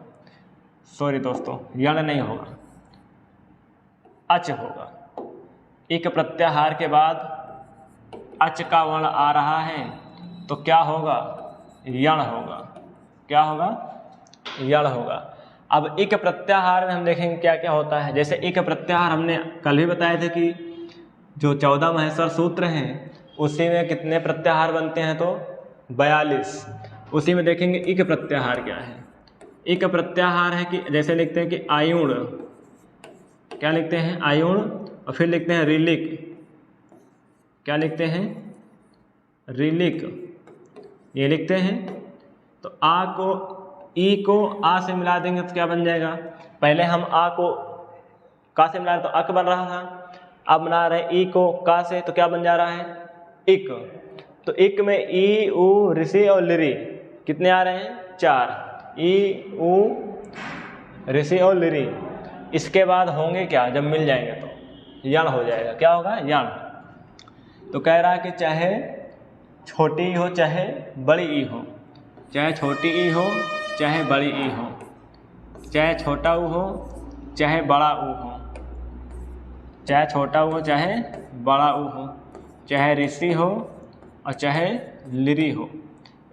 सॉरी दोस्तों, यण नहीं होगा, अच होगा। इक प्रत्याहार के बाद अच का वर्ण आ रहा है तो क्या होगा? यण होगा। क्या होगा? यण होगा। अब इक प्रत्याहार में हम देखेंगे क्या क्या होता है। जैसे इक प्रत्याहार हमने कल भी बताए थे कि जो 14 महेश्वर सूत्र हैं उसी में कितने प्रत्याहार बनते हैं, तो 42। उसी में देखेंगे इक प्रत्याहार क्या है। इक प्रत्याहार है कि जैसे लिखते हैं कि आयुण। क्या लिखते हैं? आयुण। और फिर लिखते हैं रिलिक। क्या लिखते हैं? रिलिक। ये लिखते हैं। तो आ को ई को आ से मिला देंगे तो क्या बन जाएगा? पहले हम आ को का से मिला रहे तो अक बन रहा था, अब बना रहे ई को का से, तो क्या बन जा रहा है? इक। तो इक में ई उ ऋषि और लिरी कितने आ रहे हैं? 4। ई उ ऋषि और लिरी। इसके बाद होंगे क्या? जब मिल जाएंगे तो यण हो जाएगा। क्या होगा? यण। तो कह रहा है कि चाहे छोटी ई हो चाहे बड़ी ई हो, चाहे छोटी ई हो चाहे बड़ी ई हो, चाहे छोटा ऊ हो चाहे बड़ा ऊ हो, चाहे छोटा ऊ हो चाहे बड़ा ऊ हो, चाहे ऋषि हो और चाहे लिरी हो।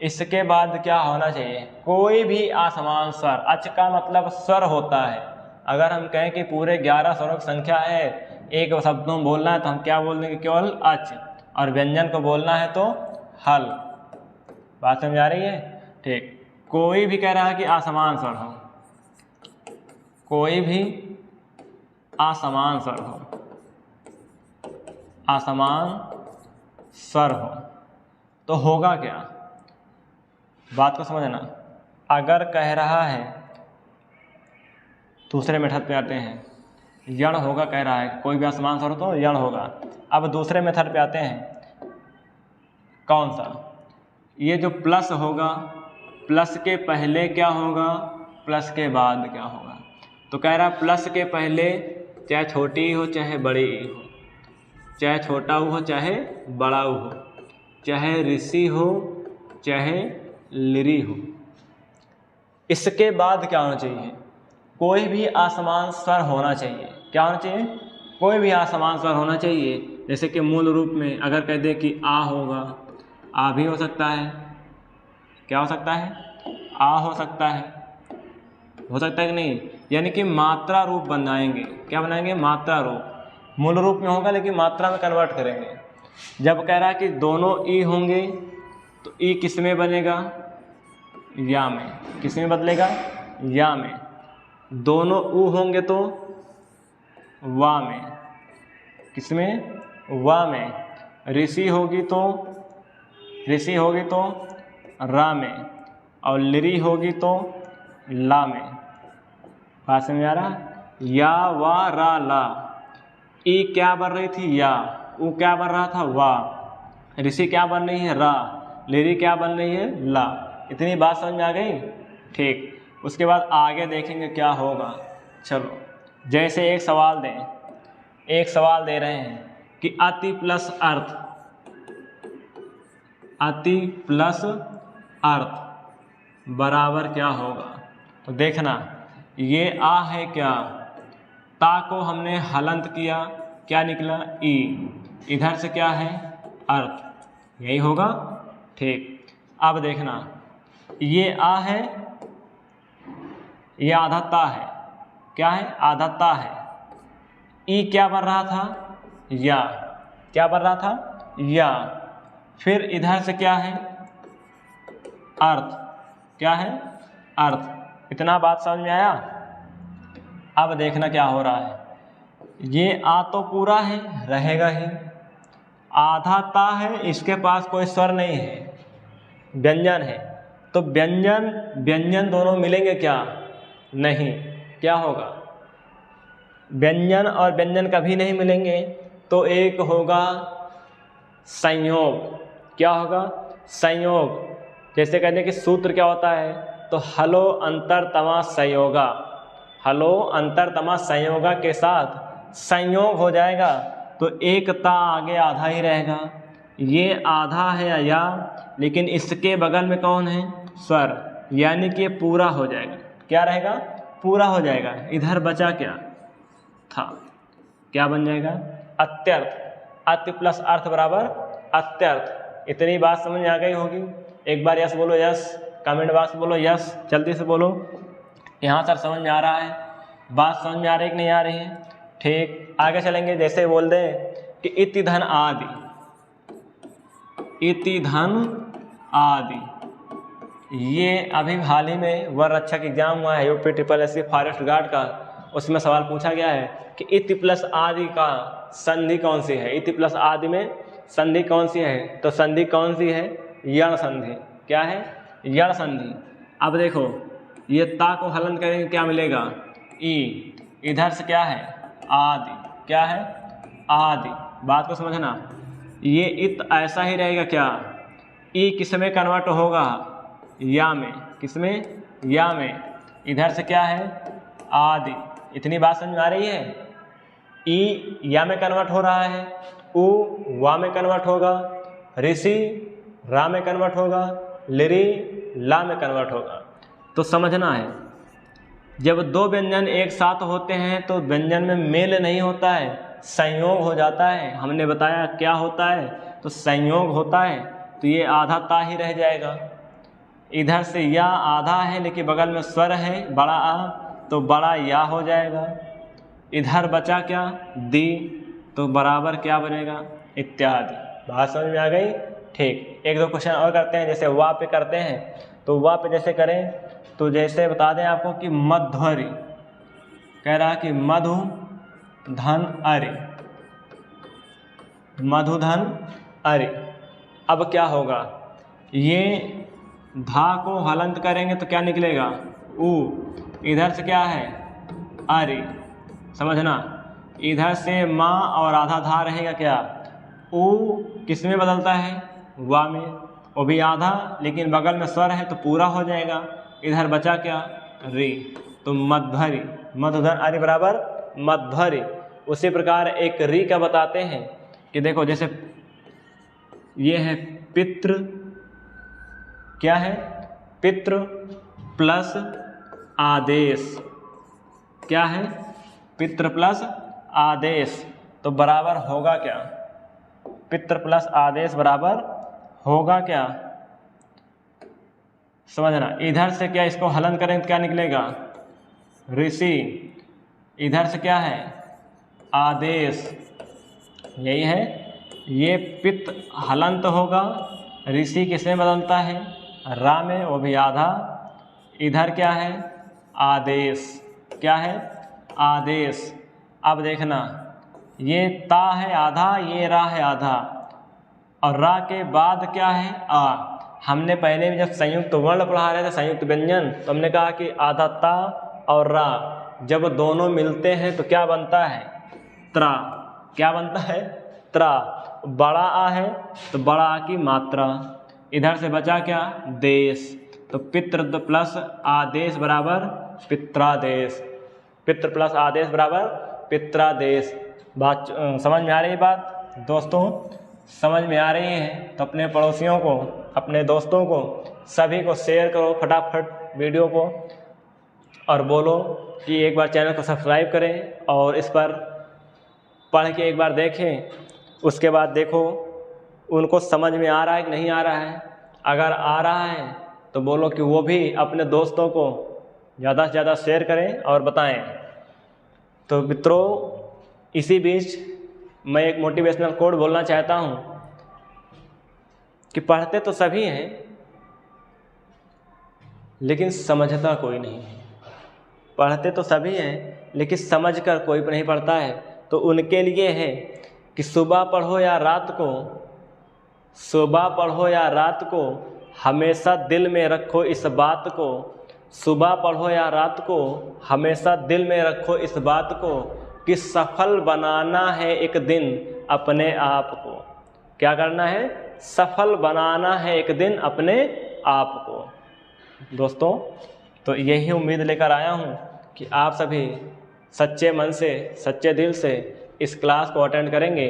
इसके बाद क्या होना चाहिए? कोई भी असमान स्वर। अच का मतलब स्वर होता है। अगर हम कहें कि पूरे 11 स्वरों की संख्या है, एक शब्दों में बोलना है तो हम क्या बोल देंगे? केवल अच। और व्यंजन को बोलना है तो हल। बात समझ आ रही है? ठीक। कोई भी कह रहा है कि असमान स्वर हो, कोई भी असमान स्वर हो, असमान स्वर हो तो होगा क्या? बात को समझना। अगर कह रहा है, दूसरे मेथड पे आते हैं, यण होगा कह रहा है, कोई भी असमान स्वर हो तो यण होगा। अब दूसरे मेथड पे आते हैं, कौन सा? ये जो प्लस होगा, प्लस के पहले क्या होगा, प्लस के बाद क्या होगा? तो कह रहा प्लस के पहले चाहे छोटी हो चाहे बड़ी हो, चाहे छोटा ऊ हो चाहे बड़ा ऊ हो, चाहे ऋषि हो चाहे लिरी हो, इसके बाद क्या होना चाहिए? कोई भी असमान स्वर होना चाहिए। क्या होना चाहिए? कोई भी असमान स्वर होना चाहिए। जैसे कि मूल रूप में अगर कह दे कि आ होगा, आ भी हो सकता है। क्या हो सकता है? आ हो सकता है। हो सकता है कि नहीं? यानी कि मात्रा रूप बनाएंगे। क्या बनाएंगे? मात्रा रूप। मूल रूप में होगा लेकिन मात्रा में कन्वर्ट करेंगे। जब कह रहा है कि दोनों ई होंगे तो ई किस में बनेगा? या में। किस में बदलेगा? या में। दोनों ऊ होंगे तो वा में। किस में? वा में। ऋषि होगी तो रा में, और लिरी होगी तो ला में। बात समझ आ रहा? या वा रा ला। ई क्या बन रही थी? या। ऊ क्या बन रहा था? वा। ऋषि क्या बन रही है? रा। लिरी क्या बन रही है? ला। इतनी बात समझ में आ गई? ठीक। उसके बाद आगे देखेंगे क्या होगा। चलो, जैसे एक सवाल दे रहे हैं कि अति प्लस अर्थ, अति प्लस अर्थ बराबर क्या होगा? तो देखना, ये आ है क्या? ता को हमने हलंत किया, क्या निकला? ई। इधर से क्या है? अर्थ। यही होगा? ठीक। अब देखना, ये आ है, ये आधा ता है। क्या है? आधा ता है। ई क्या बन रहा था? या। क्या बन रहा था? या। फिर इधर से क्या है? अर्थ। क्या है? अर्थ। इतना बात समझ में आया? अब देखना क्या हो रहा है। ये आ तो पूरा है, रहेगा ही। आधा ता है, इसके पास कोई स्वर नहीं है, व्यंजन है। तो व्यंजन दोनों मिलेंगे क्या? नहीं। क्या होगा? व्यंजन और व्यंजन कभी नहीं मिलेंगे। तो एक होगा संयोग। क्या होगा? संयोग। जैसे कहते हैं कि सूत्र क्या होता है? तो हलो अंतरतमा संयोगा। हलो अंतरतमा संयोगा के साथ संयोग हो जाएगा तो एक ता आगे आधा ही रहेगा। ये आधा है या, लेकिन इसके बगल में कौन है? स्वर। यानी कि ये पूरा हो जाएगा। क्या रहेगा? पूरा हो जाएगा। इधर बचा क्या था? क्या बन जाएगा? अत्यर्थ। अत्य प्लस अर्थ बराबर अत्यर्थ। इतनी बात समझ में आ गई होगी। एक बार यस बोलो, यस। कमेंट बॉक्स बोलो यस, जल्दी से बोलो। यहाँ सर समझ में आ रहा है? बात समझ में आ रही है कि नहीं आ रही है? ठीक। आगे चलेंगे। जैसे बोल दें कि इति धन आदि, इति धन आदि। ये अभी हाल ही में वन रक्षक एग्जाम हुआ है, UP triple SC forest guard का। उसमें सवाल पूछा गया है कि इति प्लस आदि का संधि कौन सी है? इति प्लस आदि में संधि कौन सी है? तो संधि कौन सी है? यण संधि। क्या है? यण संधि। अब देखो, ये ता को हलन करेंगे, क्या मिलेगा? ई। इधर से क्या है? आदि। क्या है? आदि। बात को समझना। ये इत ऐसा ही रहेगा क्या? ई किस में कन्वर्ट होगा? या में। किस में? या में। इधर से क्या है? आदि। इतनी बात समझ में आ रही है? ई या में कन्वर्ट हो रहा है, उ वा में कन्वर्ट होगा, ऋषि रा में कन्वर्ट होगा, लिरी ला में कन्वर्ट होगा। तो समझना है, जब दो व्यंजन एक साथ होते हैं तो व्यंजन में मेल नहीं होता है, संयोग हो जाता है। हमने बताया क्या होता है? तो संयोग होता है। तो ये आधा ता ही रह जाएगा। इधर से या आधा है लेकिन बगल में स्वर है बड़ा आ, तो बड़ा या हो जाएगा। इधर बचा क्या? दी। तो बराबर क्या बनेगा? इत्यादि। बात समझ में आ गई? ठीक। एक दो क्वेश्चन और करते हैं। जैसे वा पे करते हैं, तो वा पे जैसे करें तो जैसे बता दें आपको कि मध्वरि। कह रहा कि मधु धन अरि, मधु धन अरि। अब क्या होगा? ये धा को हलंत करेंगे तो क्या निकलेगा? उ। इधर से क्या है? अरि। समझना, इधर से माँ और आधा धा रहेगा क्या? उ किस में बदलता है? वा में, वो भी आधा, लेकिन बगल में स्वर है तो पूरा हो जाएगा। इधर बचा क्या, री, तो मध्वरी, मध्वधन अरि बराबर मध्वरी। उसी प्रकार एक री का बताते हैं कि देखो जैसे ये है पितृ, क्या है, पितृ प्लस आदेश, क्या है, पितृ प्लस आदेश, तो बराबर होगा क्या, पितृ प्लस आदेश बराबर होगा क्या, समझना। इधर से क्या इसको हलन करें तो क्या निकलेगा, ऋषि, इधर से क्या है, आदेश, यही है। ये पित्त हलंत होगा, ऋषि किसमें बदलता है, रा में, वो भी आधा। इधर क्या है, आदेश, क्या है, आदेश। अब देखना, ये ता है आधा, ये रा है आधा, और रा के बाद क्या है, आ। हमने पहले भी जब संयुक्त वर्ण पढ़ा रहे थे, संयुक्त व्यंजन, तो हमने कहा कि आधा ता और रा जब दोनों मिलते हैं तो क्या बनता है, त्रा, क्या बनता है, त्रा। बड़ा आ है तो बड़ा आ की मात्रा, इधर से बचा क्या, देश, तो पितृ प्लस आदेश बराबर पित्रादेश, पितृ प्लस आदेश बराबर पित्रादेश। बात समझ में आ रही बात दोस्तों, समझ में आ रही है तो अपने पड़ोसियों को, अपने दोस्तों को, सभी को शेयर करो फटाफट वीडियो को, और बोलो कि एक बार चैनल को सब्सक्राइब करें और इस पर पढ़ के एक बार देखें। उसके बाद देखो उनको समझ में आ रहा है कि नहीं आ रहा है। अगर आ रहा है तो बोलो कि वो भी अपने दोस्तों को ज़्यादा से ज़्यादा शेयर करें और बताएं। तो मित्रों, इसी बीच मैं एक मोटिवेशनल कोड बोलना चाहता हूँ कि पढ़ते तो सभी हैं लेकिन समझता कोई नहीं है। पढ़ते तो सभी हैं लेकिन समझकर कोई नहीं पढ़ता है। तो उनके लिए है कि सुबह पढ़ो या रात को, सुबह पढ़ो या रात को, हमेशा दिल में रखो इस बात को। सुबह पढ़ो या रात को, हमेशा दिल में रखो इस बात को कि सफल बनाना है एक दिन अपने आप को। क्या करना है, सफल बनाना है एक दिन अपने आप को। दोस्तों, तो यही उम्मीद लेकर आया हूँ कि आप सभी सच्चे मन से, सच्चे दिल से इस क्लास को अटेंड करेंगे।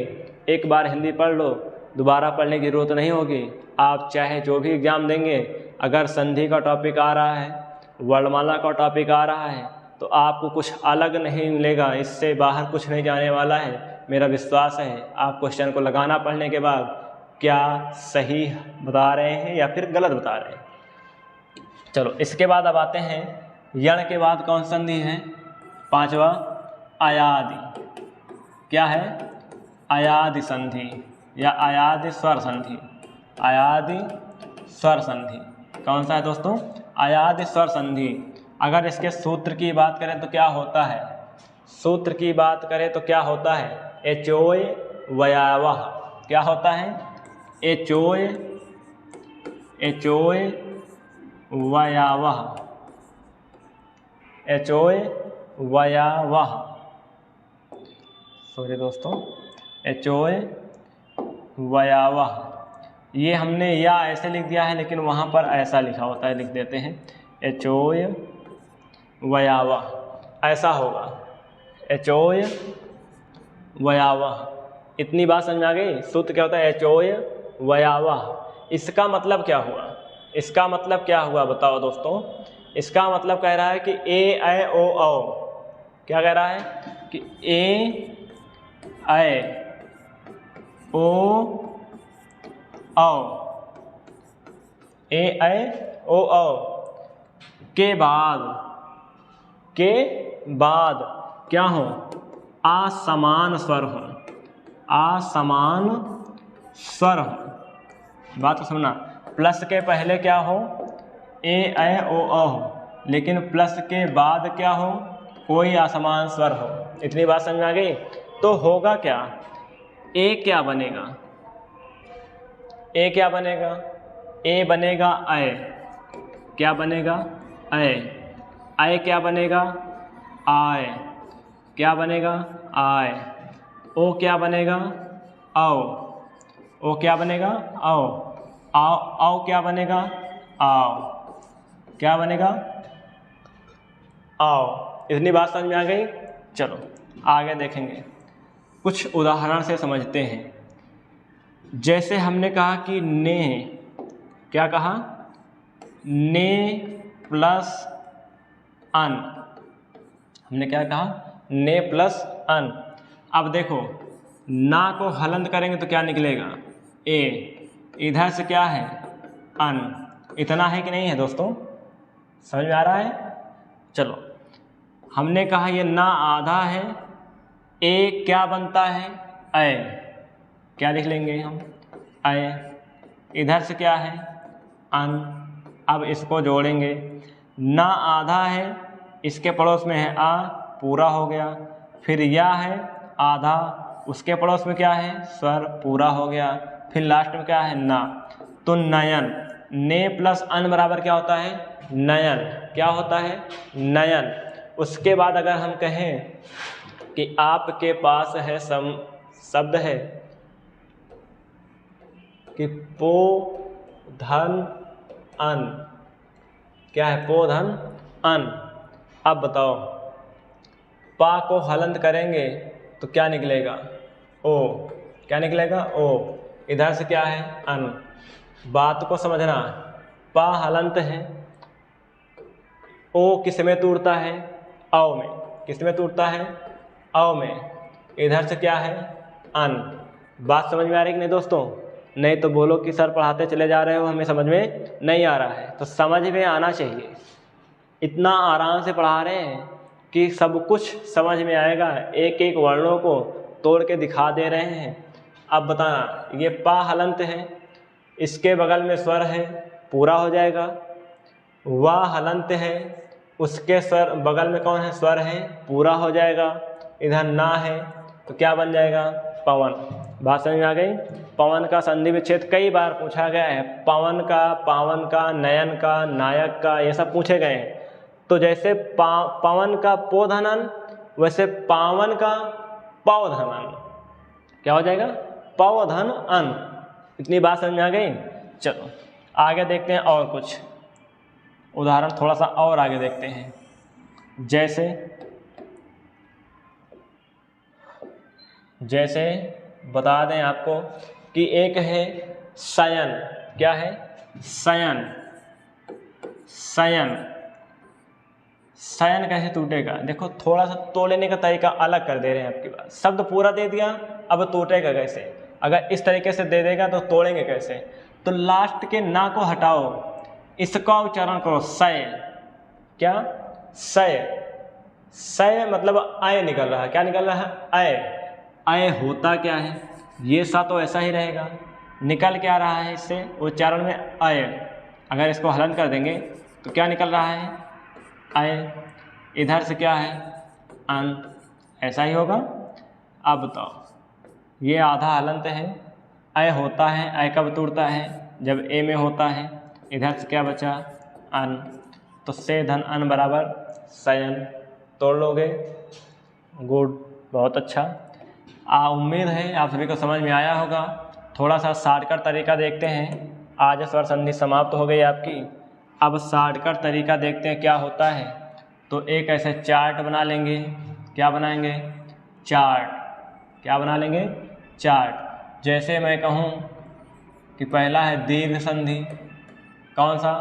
एक बार हिंदी पढ़ लो, दोबारा पढ़ने की ज़रूरत नहीं होगी। आप चाहे जो भी एग्ज़ाम देंगे, अगर संधि का टॉपिक आ रहा है, वर्णमाला का टॉपिक आ रहा है, तो आपको कुछ अलग नहीं मिलेगा, इससे बाहर कुछ नहीं जाने वाला है। मेरा विश्वास है आप क्वेश्चन को लगाना पढ़ने के बाद क्या सही बता रहे हैं या फिर गलत बता रहे हैं। चलो, इसके बाद अब आते हैं यण के बाद कौन संधि है, पांचवा अयादि। क्या है, अयादि संधि या अयादि स्वर संधि। अयादि स्वर संधि कौन सा है दोस्तों, अयादि स्वर संधि। अगर इसके सूत्र की बात करें तो क्या होता है, सूत्र की बात करें तो क्या होता है, एचोय वयावह। क्या होता है, एचोय, एचोय वयावह, एचोय वयावह, सॉरी दोस्तों, एचोय वयावह। ये हमने या ऐसे लिख दिया है लेकिन वहाँ पर ऐसा लिखा होता है, लिख देते हैं एचोय वयावह, ऐसा होगा एचोय वयावह। इतनी बात समझ आ गई। सूत्र क्या होता है, एचोय वयावह। इसका मतलब क्या हुआ, इसका मतलब क्या हुआ बताओ दोस्तों। इसका मतलब कह रहा है कि ए ऐ ओ औ। क्या कह रहा है कि ए ऐ ओ औ, ए ऐ ओ औ के बाद, के बाद क्या हो, असमान स्वर हो, असमान स्वर हो। बात को समझना, प्लस के पहले क्या हो, ए ऐ ओ औ हो, लेकिन प्लस के बाद क्या हो, कोई असमान स्वर हो। इतनी बात समझ आ गई। तो होगा क्या, ए क्या बनेगा, ए क्या बनेगा, ए बनेगा ऐ। क्या बनेगा, ऐ। ऐ क्या बनेगा, आय। क्या बनेगा, आय। ओ क्या बनेगा, औ। ओ क्या बनेगा, औ। आओ आओ क्या बनेगा, आओ क्या बनेगा, आओ। इतनी बात समझ में आ गई। चलो आगे देखेंगे, कुछ उदाहरण से समझते हैं। जैसे हमने कहा कि ने, क्या कहा, ने प्लस अन, हमने क्या कहा, ने प्लस अन। अब देखो ना को हलंत करेंगे तो क्या निकलेगा, ए, इधर से क्या है, अन। इतना है कि नहीं है दोस्तों, समझ में आ रहा है। चलो हमने कहा ये ना आधा है, ए क्या बनता है, ऐ, क्या लिख लेंगे हम, ऐ। इधर से क्या है, अन। अब इसको जोड़ेंगे, ना आधा है, इसके पड़ोस में है आ, पूरा हो गया। फिर या है आधा, उसके पड़ोस में क्या है, स्वर, पूरा हो गया। फिर लास्ट में क्या है, ना। तो नयन, ने प्लस अन बराबर क्या होता है, नयन। क्या होता है, नयन। उसके बाद अगर हम कहें कि आपके पास है शब्द है कि पो धन अन, क्या है, पो धन अन। अब बताओ पा को हलंत करेंगे तो क्या निकलेगा, ओ, क्या निकलेगा, ओ। इधर से क्या है, अन। बात को समझना, पा हलंत है, ओ किस में टूटता है, औ में। किस में टूटता है, औ में। इधर से क्या है, अन। बात समझ में आ रही कि नहीं दोस्तों, नहीं तो बोलो कि सर पढ़ाते चले जा रहे हो, हमें समझ में नहीं आ रहा है। तो समझ में आना चाहिए, इतना आराम से पढ़ा रहे हैं कि सब कुछ समझ में आएगा, एक एक वर्णों को तोड़ के दिखा दे रहे हैं। अब बताना, ये पा हलंत है, इसके बगल में स्वर है, पूरा हो जाएगा। वा हलंत है, उसके स्वर बगल में कौन है, स्वर है, पूरा हो जाएगा। इधर ना है तो क्या बन जाएगा, पवन। बात समझ में आ गई। पवन का संधि विच्छेद कई बार पूछा गया है, पवन का, पावन का, नयन का, नायक का, ये सब पूछे गए हैं। तो जैसे पवन का पोधनन, वैसे पावन का पौधनन, क्या हो जाएगा, पौधन अन। इतनी बात समझ में आ गई। चलो आगे देखते हैं और कुछ उदाहरण, थोड़ा सा और आगे देखते हैं। जैसे बता दें आपको कि एक है शयन, क्या है, शयन। शयन, शयन कैसे टूटेगा, देखो थोड़ा सा तोड़ने का तरीका अलग कर दे रहे हैं आपकी बात। शब्द पूरा दे दिया, अब टूटेगा कैसे, अगर इस तरीके से दे देगा तो तोड़ेंगे कैसे। तो लास्ट के ना को हटाओ, इसका उच्चारण करो, सय। क्या, सय। सय मतलब आय निकल रहा है, क्या निकल रहा है, आय। आय होता क्या है, ये सा तो ऐसा ही रहेगा, निकल क्या रहा है इससे, उच्चारण में आय। अगर इसको हलन कर देंगे तो क्या निकल रहा है, आय। इधर से क्या है, अन, ऐसा ही होगा। अब बताओ, ये आधा हलंत है, अय होता है, अय कब टूटता है, जब ए में होता है। इधर से क्या बचा, अन। तो से धन अन बराबर शयन, तोड़ लोगे। गुड, बहुत अच्छा। उम्मीद है आप सभी को समझ में आया होगा। थोड़ा सा शॉर्टकट तरीका देखते हैं। आज स्वर संधि समाप्त हो गई आपकी। अब शॉर्टकट तरीका देखते हैं क्या होता है। तो एक ऐसे चार्ट बना लेंगे, क्या बनाएंगे, चार्ट। क्या बना लेंगे, चार्ट। जैसे मैं कहूँ कि पहला है दीर्घ संधि, कौन सा,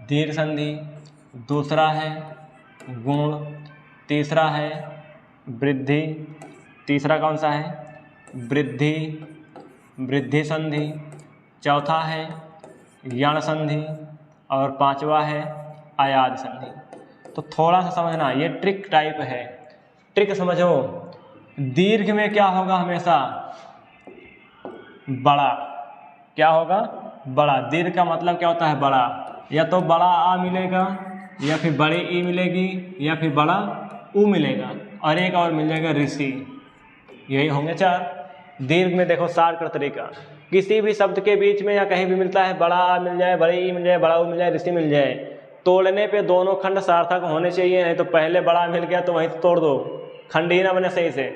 दीर्घ संधि। दूसरा है गुण, तीसरा है वृद्धि, तीसरा कौन सा है, वृद्धि, वृद्धि संधि। चौथा है यण संधि और पांचवा है अयाद संधि। तो थोड़ा सा समझना, ये ट्रिक टाइप है, ट्रिक समझो। दीर्घ में क्या होगा, हमेशा बड़ा, क्या होगा, बड़ा। दीर्घ का मतलब क्या होता है, बड़ा। या तो बड़ा आ मिलेगा, या फिर बड़ी ई मिलेगी, या फिर बड़ा ऊ मिलेगा, और एक और मिल जाएगा ऋषि। यही होंगे चार। दीर्घ में देखो शॉर्टकट तरीका, किसी भी शब्द के बीच में या कहीं भी मिलता है, बड़ा आ मिल जाए, बड़ी ई मिल जाए, बड़ा ऊ मिल जाए, ऋषि मिल जाए, तोड़ने पे दोनों खंड सार्थक होने चाहिए। नहीं तो पहले बड़ा मिल गया तो वहीं तोड़ दो, खंड ही ना बने सही से।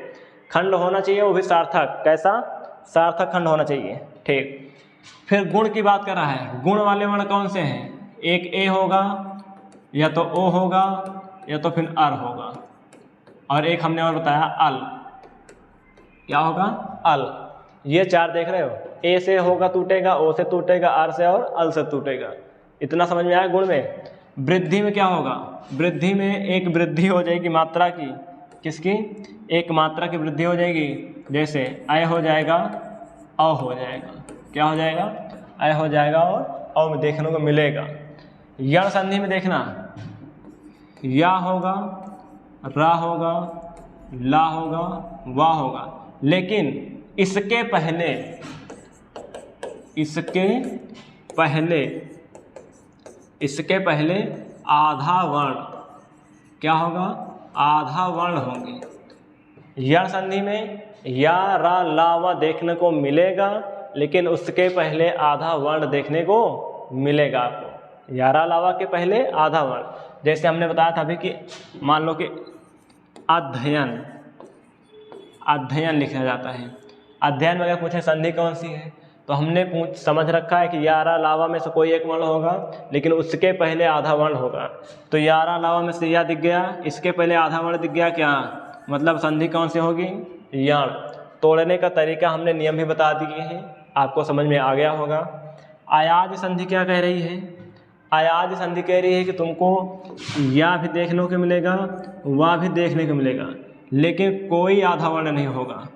खंड होना चाहिए वो भी सार्थक, कैसा, सार्थक खंड होना चाहिए। ठीक, फिर गुण की बात कर रहा है, गुण वाले वर्ण कौन से हैं? एक ए होगा, या तो ओ होगा, या तो फिर अर होगा, और एक हमने और बताया अल। क्या होगा? अल। ये चार देख रहे हो, ए से होगा टूटेगा, ओ से टूटेगा, आर से और अल से टूटेगा। इतना समझ में आया? गुण में। वृद्धि में क्या होगा? वृद्धि में एक वृद्धि हो जाएगी मात्रा की। किसकी? एक मात्रा की वृद्धि हो जाएगी। जैसे अय हो जाएगा, अ हो जाएगा। क्या हो जाएगा? अय हो जाएगा और अ में देखने को मिलेगा। यण संधि में देखना, या होगा, रा होगा, ला होगा, वा होगा, लेकिन इसके पहले आधा वर्ण क्या होगा? आधा वर्ण होंगे। यण संधि में या, रा, ला, वा देखने को मिलेगा, लेकिन उसके पहले आधा वर्ण देखने को मिलेगा आपको। या, रा, ला, वा के पहले आधा वर्ण। जैसे हमने बताया था अभी कि मान लो कि अध्ययन लिखा जाता है। अध्ययन में अगर पूछे संधि कौन सी है, तो हमने समझ रखा है कि यारा लावा में से कोई एक वर्ण होगा, लेकिन उसके पहले आधा वर्ण होगा। तो यारा लावा में से या दिख गया, इसके पहले आधा वर्ण दिख गया, क्या मतलब संधि कौन सी होगी? यण। तोड़ने का तरीका हमने नियम भी बता दिए हैं, आपको समझ में आ गया होगा। अयाज संधि क्या कह रही है? अयाज संधि कह रही है कि तुमको या भी देखने को मिलेगा, वा भी देखने को मिलेगा, लेकिन कोई आधा वर्ण नहीं होगा।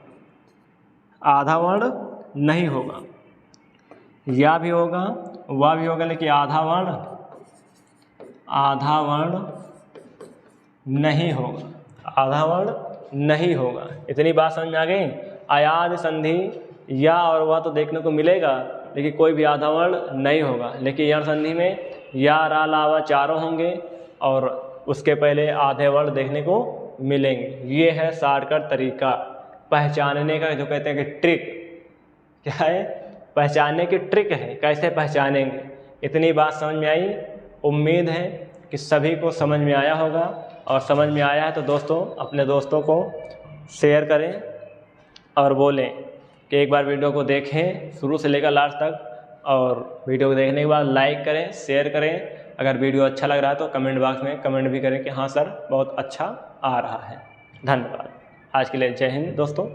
आधा वर्ण नहीं होगा। या भी होगा, वा भी होगा, लेकिन आधा वर्ण नहीं होगा। आधा वर्ण नहीं होगा। इतनी बात समझ में आ गई? अयाज संधि या और वा तो देखने को मिलेगा, लेकिन कोई भी आधा वर्ण नहीं होगा। लेकिन यण संधि में या, रा, ला, वा चारों होंगे और उसके पहले आधे वर्ण देखने को मिलेंगे। ये है शॉर्टकट तरीका पहचानने का, जो कहते हैं कि ट्रिक। क्या है? पहचानने की ट्रिक है, कैसे पहचानेंगे। इतनी बात समझ में आई? उम्मीद है कि सभी को समझ में आया होगा, और समझ में आया है तो दोस्तों अपने दोस्तों को शेयर करें और बोलें कि एक बार वीडियो को देखें शुरू से लेकर लास्ट तक, और वीडियो को देखने के बाद लाइक करें, शेयर करें। अगर वीडियो अच्छा लग रहा है तो कमेंट बॉक्स में कमेंट भी करें कि हाँ सर बहुत अच्छा आ रहा है। धन्यवाद। आज के लिए जय हिंद दोस्तों।